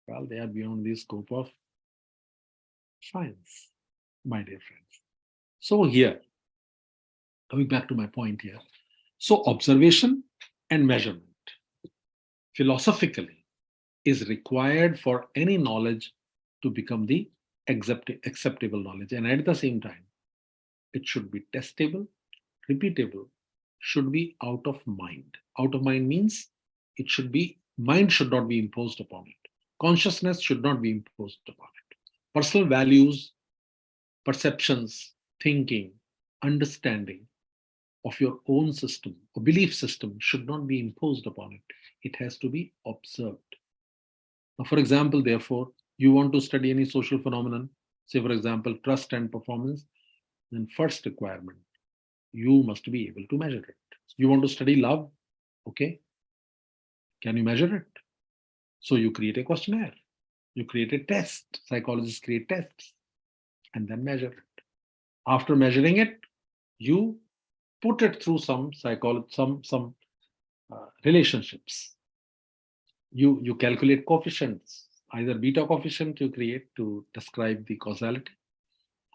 well, they are beyond the scope of science, my dear friends. So here, coming back to my point here, so observation and measurement philosophically is required for any knowledge to become the acceptable knowledge. And at the same time, it should be testable, repeatable, should be out of mind. Out of mind means it should be, mind should not be imposed upon it. Consciousness should not be imposed upon it. Personal values, perceptions, thinking, understanding of your own system or belief system should not be imposed upon it. It has to be observed. Now, for example, therefore, you want to study any social phenomenon, say, for example, trust and performance, then first requirement, you must be able to measure it. You want to study love, okay? Can you measure it? So you create a questionnaire, you create a test. Psychologists create tests and then measure it. After measuring it, you put it through some relationships. You calculate coefficients, either beta coefficient you create to describe the causality,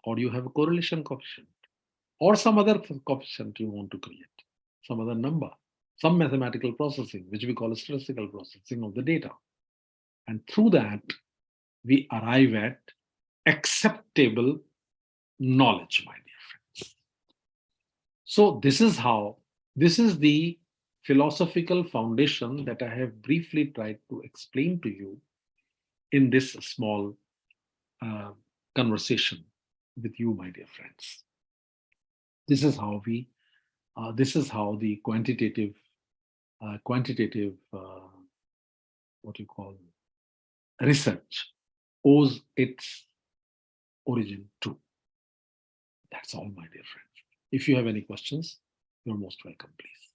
or you have a correlation coefficient, or some other coefficient you want to create, some other number, some mathematical processing, which we call a statistical processing of the data. And through that, we arrive at acceptable knowledge, my dear friends. So this is the philosophical foundation that I have briefly tried to explain to you in this small conversation with you, my dear friends. This is how the quantitative what you call research owes its origin to. That's all, my dear friends. If you have any questions, you're most welcome, please.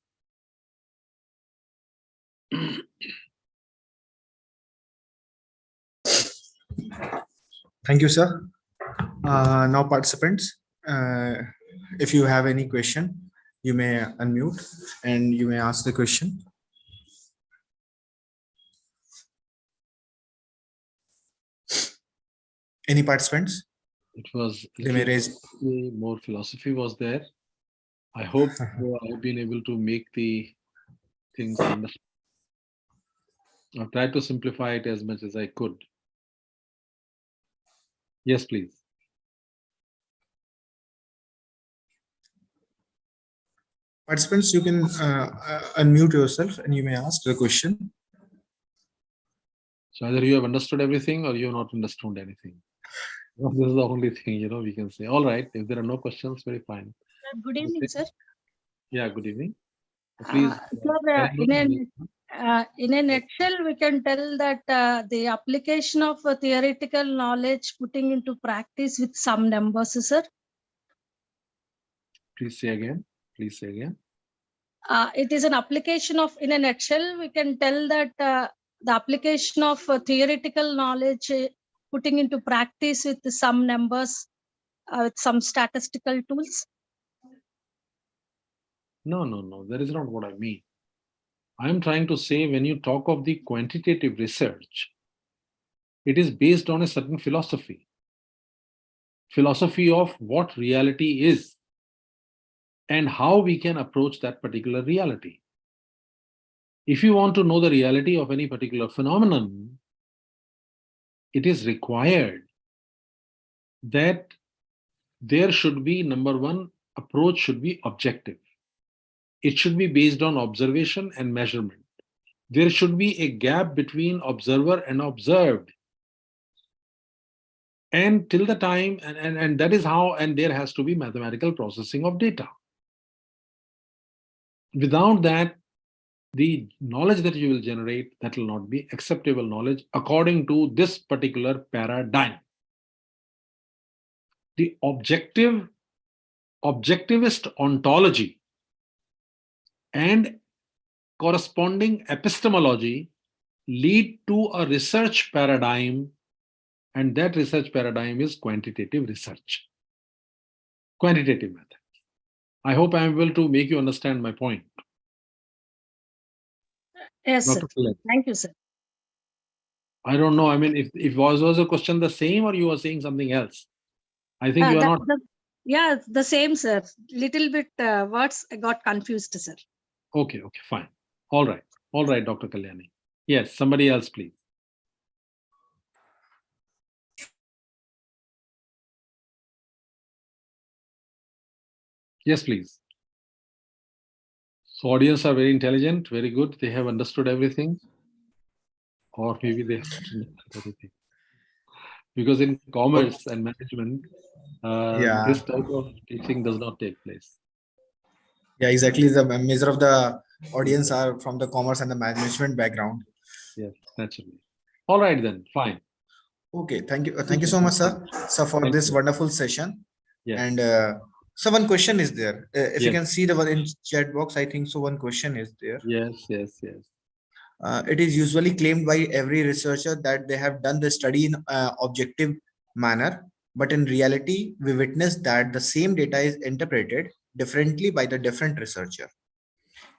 Thank you, sir. Now, participants, if you have any question, you may unmute and you may ask the question. Any participants? It was They may raise. more philosophy was there. I hope I've been able to make the things understand. I've tried to simplify it as much as I could. Yes, please. Participants, you can unmute yourself and you may ask the question. So either you have understood everything or you have not understood anything. This is the only thing, we can say. All right, if there are no questions, very fine. Good evening, sir. Yeah, good evening. Please. Sir, in a nutshell, we can tell that the application of theoretical knowledge putting into practice with some numbers, sir. Please say again. Please say again. It is an application of, in a nutshell, we can tell that the application of theoretical knowledge putting into practice with some numbers, with some statistical tools. No. That is not what I mean. I am trying to say when you talk of the quantitative research, it is based on a certain philosophy. Philosophy of what reality is and how we can approach that particular reality. If you want to know the reality of any particular phenomenon, it is required that there should be, number one, approach should be objective. It should be based on observation and measurement. There should be a gap between observer and observed. And till the time, and that is how, and there has to be mathematical processing of data. Without that, the knowledge that you will generate, that will not be acceptable knowledge according to this particular paradigm. The objectivist ontology and corresponding epistemology lead to a research paradigm, and that research paradigm is quantitative research, quantitative method. I hope I am able to make you understand my point. Yes, sir. Dr. Kulkarni. Thank you, sir. I don't know. I mean, if was a question the same or you are saying something else? I think you are not. Yeah, the same, sir. Little bit words I got confused, sir. Okay, fine. All right, Dr. Kalyani. Yes, somebody else, please. Yes, please. So audience are very intelligent, very good. They have understood everything. Or maybe they have understood everything. Because in commerce and management, this type of teaching does not take place. Yeah, exactly. The measure of the audience are from the commerce and the management background. Yes, naturally. All right then, fine. Okay, thank you. Thank you so much, sir. So for this wonderful session. Yes. And so one question is there. If you Yes. can see the one in chat box, I think so one question is there. Yes. It is usually claimed by every researcher that they have done the study in objective manner, but in reality, we witness that the same data is interpreted differently by the different researcher,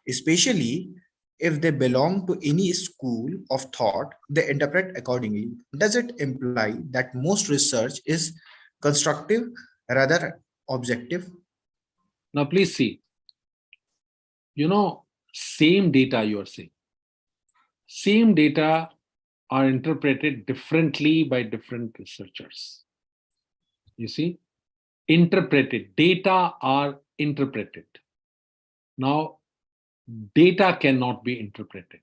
especially if they belong to any school of thought. They interpret accordingly. Does it imply that most research is constructive rather objective? Now, please see. Same data you are saying. Same data are interpreted differently by different researchers. You see, interpreted. Data are interpreted. Now, data cannot be interpreted.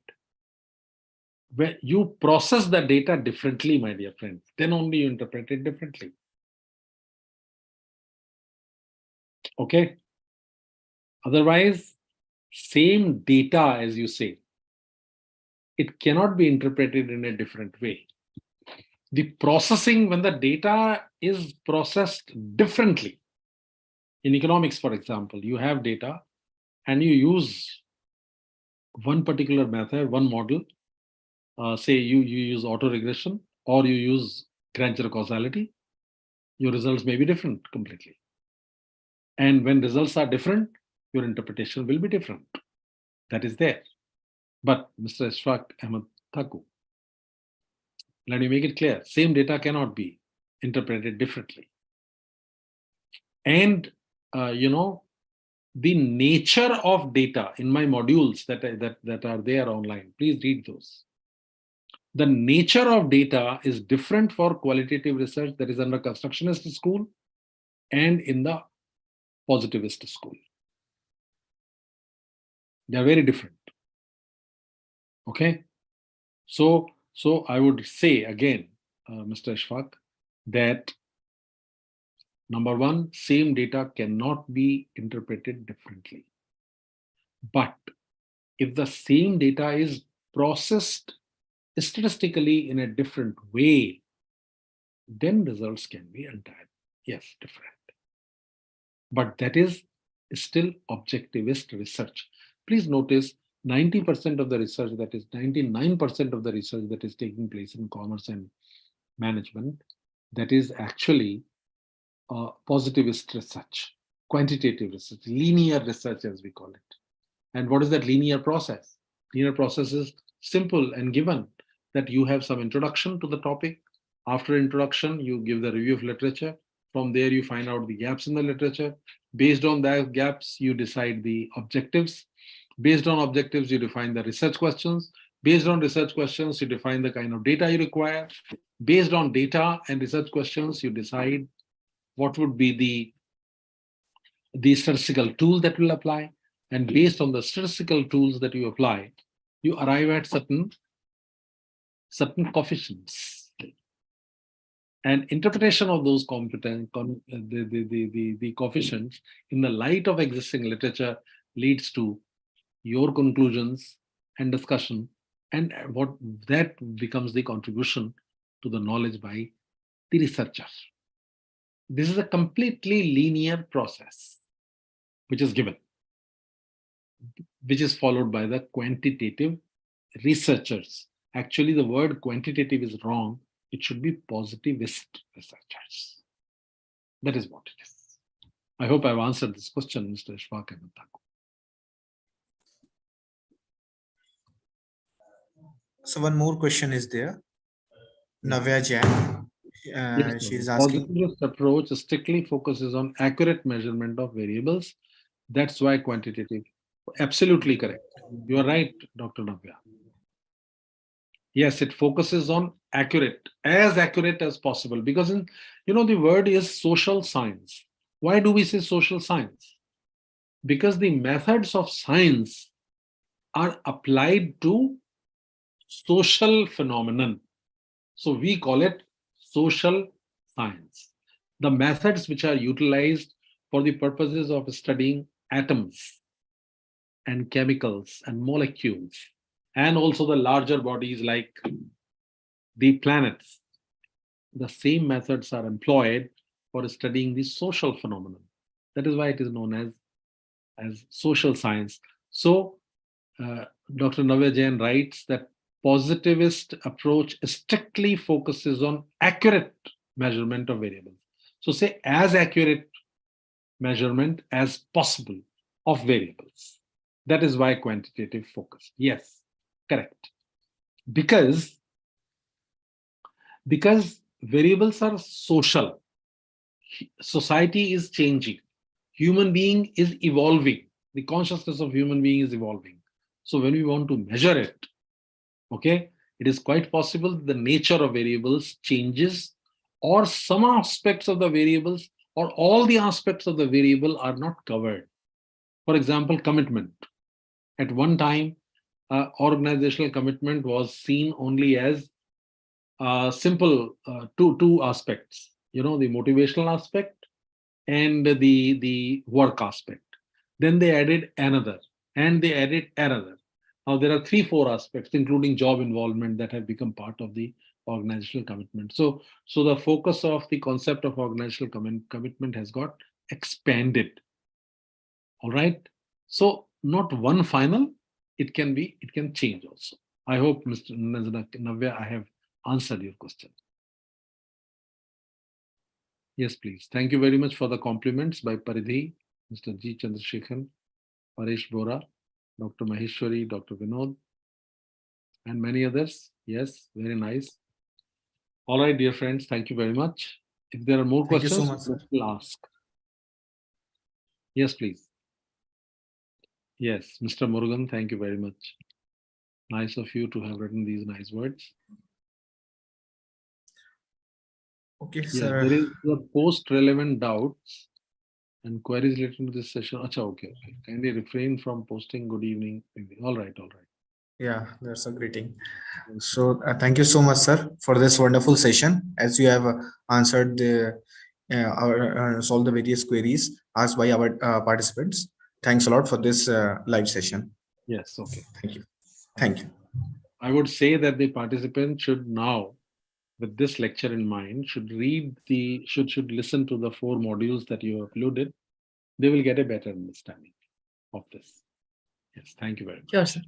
When you process the data differently, my dear friends, then only you interpret it differently. Okay? Otherwise, same data, as you say, it cannot be interpreted in a different way. The processing, when the data is processed differently, in economics, for example, you have data and you use one particular method, one model, say you use auto-regression or you use Granger causality, your results may be different completely. And when results are different, your interpretation will be different. That is there. But Mr. Ishfaq Ahmed Thaku, let me make it clear, same data cannot be interpreted differently. And, the nature of data in my modules that are there online, please read those. The nature of data is different for qualitative research that is under constructionist school and in the positivist school. They are very different. Okay? So I would say again, Mr. Ishfaq, that number one, same data cannot be interpreted differently. But if the same data is processed statistically in a different way, then results can be entirely, yes, different. But that is still objectivist research. Please notice 90% of the research, that is 99% of the research that is taking place in commerce and management, that is actually positivist research, quantitative research, linear research as we call it. And what is that linear process? Linear process is simple and given, that you have some introduction to the topic. After introduction, you give the review of literature. From there, you find out the gaps in the literature. Based on that gaps, you decide the objectives. Based on objectives, you define the research questions. Based on research questions, you define the kind of data you require. Based on data and research questions, you decide what would be the statistical tool that will apply. And based on the statistical tools that you apply, you arrive at certain coefficients. And interpretation of those the coefficients in the light of existing literature leads to your conclusions and discussion, and what that becomes the contribution to the knowledge by the researcher. This is a completely linear process which is given, which is followed by the quantitative researchers. Actually, the word quantitative is wrong. It should be positivist researchers. That is what it is. I hope I've answered this question, Mr. Ishfaq Ahmed Thakur. So one more question is there. Navya Jain, Yes, she is sir. asking. Positivist approach strictly focuses on accurate measurement of variables. That's why quantitative. Absolutely correct. You are right, Dr. Navya. Yes, it focuses on accurate, as accurate as possible, because the word is social science. Why do we say social science? Because the methods of science are applied to social phenomenon. So we call it social science. The methods which are utilized for the purposes of studying atoms and chemicals and molecules, and also the larger bodies like the planets, the same methods are employed for studying the social phenomenon. That is why it is known as social science. So Dr. Navya Jain writes that positivist approach strictly focuses on accurate measurement of variables. So say as accurate measurement as possible of variables. That is why quantitative focus. Yes, correct. Because variables are social. Society is changing. Human being is evolving. The consciousness of human being is evolving. So when we want to measure it, okay, it is quite possible the nature of variables changes, or some aspects of the variables or all the aspects of the variable are not covered. For example, commitment. At one time, organizational commitment was seen only as simple two aspects, the motivational aspect and the work aspect. Then they added another, and they added another. Now there are 3-4 aspects, including job involvement, that have become part of the organizational commitment. So the focus of the concept of organizational commitment has got expanded. All right. So not one final, it can change also. I hope, Mr. Navya, I have answered your question. Yes, please. Thank you very much for the compliments by Paridhi, Mr. G. Chandrasekhan, Paresh Bora, Dr. Maheshwari, Dr. Vinod, and many others. Yes, very nice. All right, dear friends, thank you very much. If there are more Thank you so questions, much, sir. we'll ask. Yes, please. Yes, Mr. Murugan, thank you very much. Nice of you to have written these nice words. Okay, Yes, sir. there is the post-relevant doubts and queries related to this session. Acha, okay. Kindly refrain from posting good evening. All right. Yeah, that's a greeting. So thank you so much, sir, for this wonderful session. As you have answered solved the various queries asked by our participants. Thanks a lot for this live session. Yes, okay. Thank you. Thank you. I would say that the participant should now, with this lecture in mind, should listen to the 4 modules that you uploaded. They will get a better understanding of this. Yes, thank you very much. Sure, sir.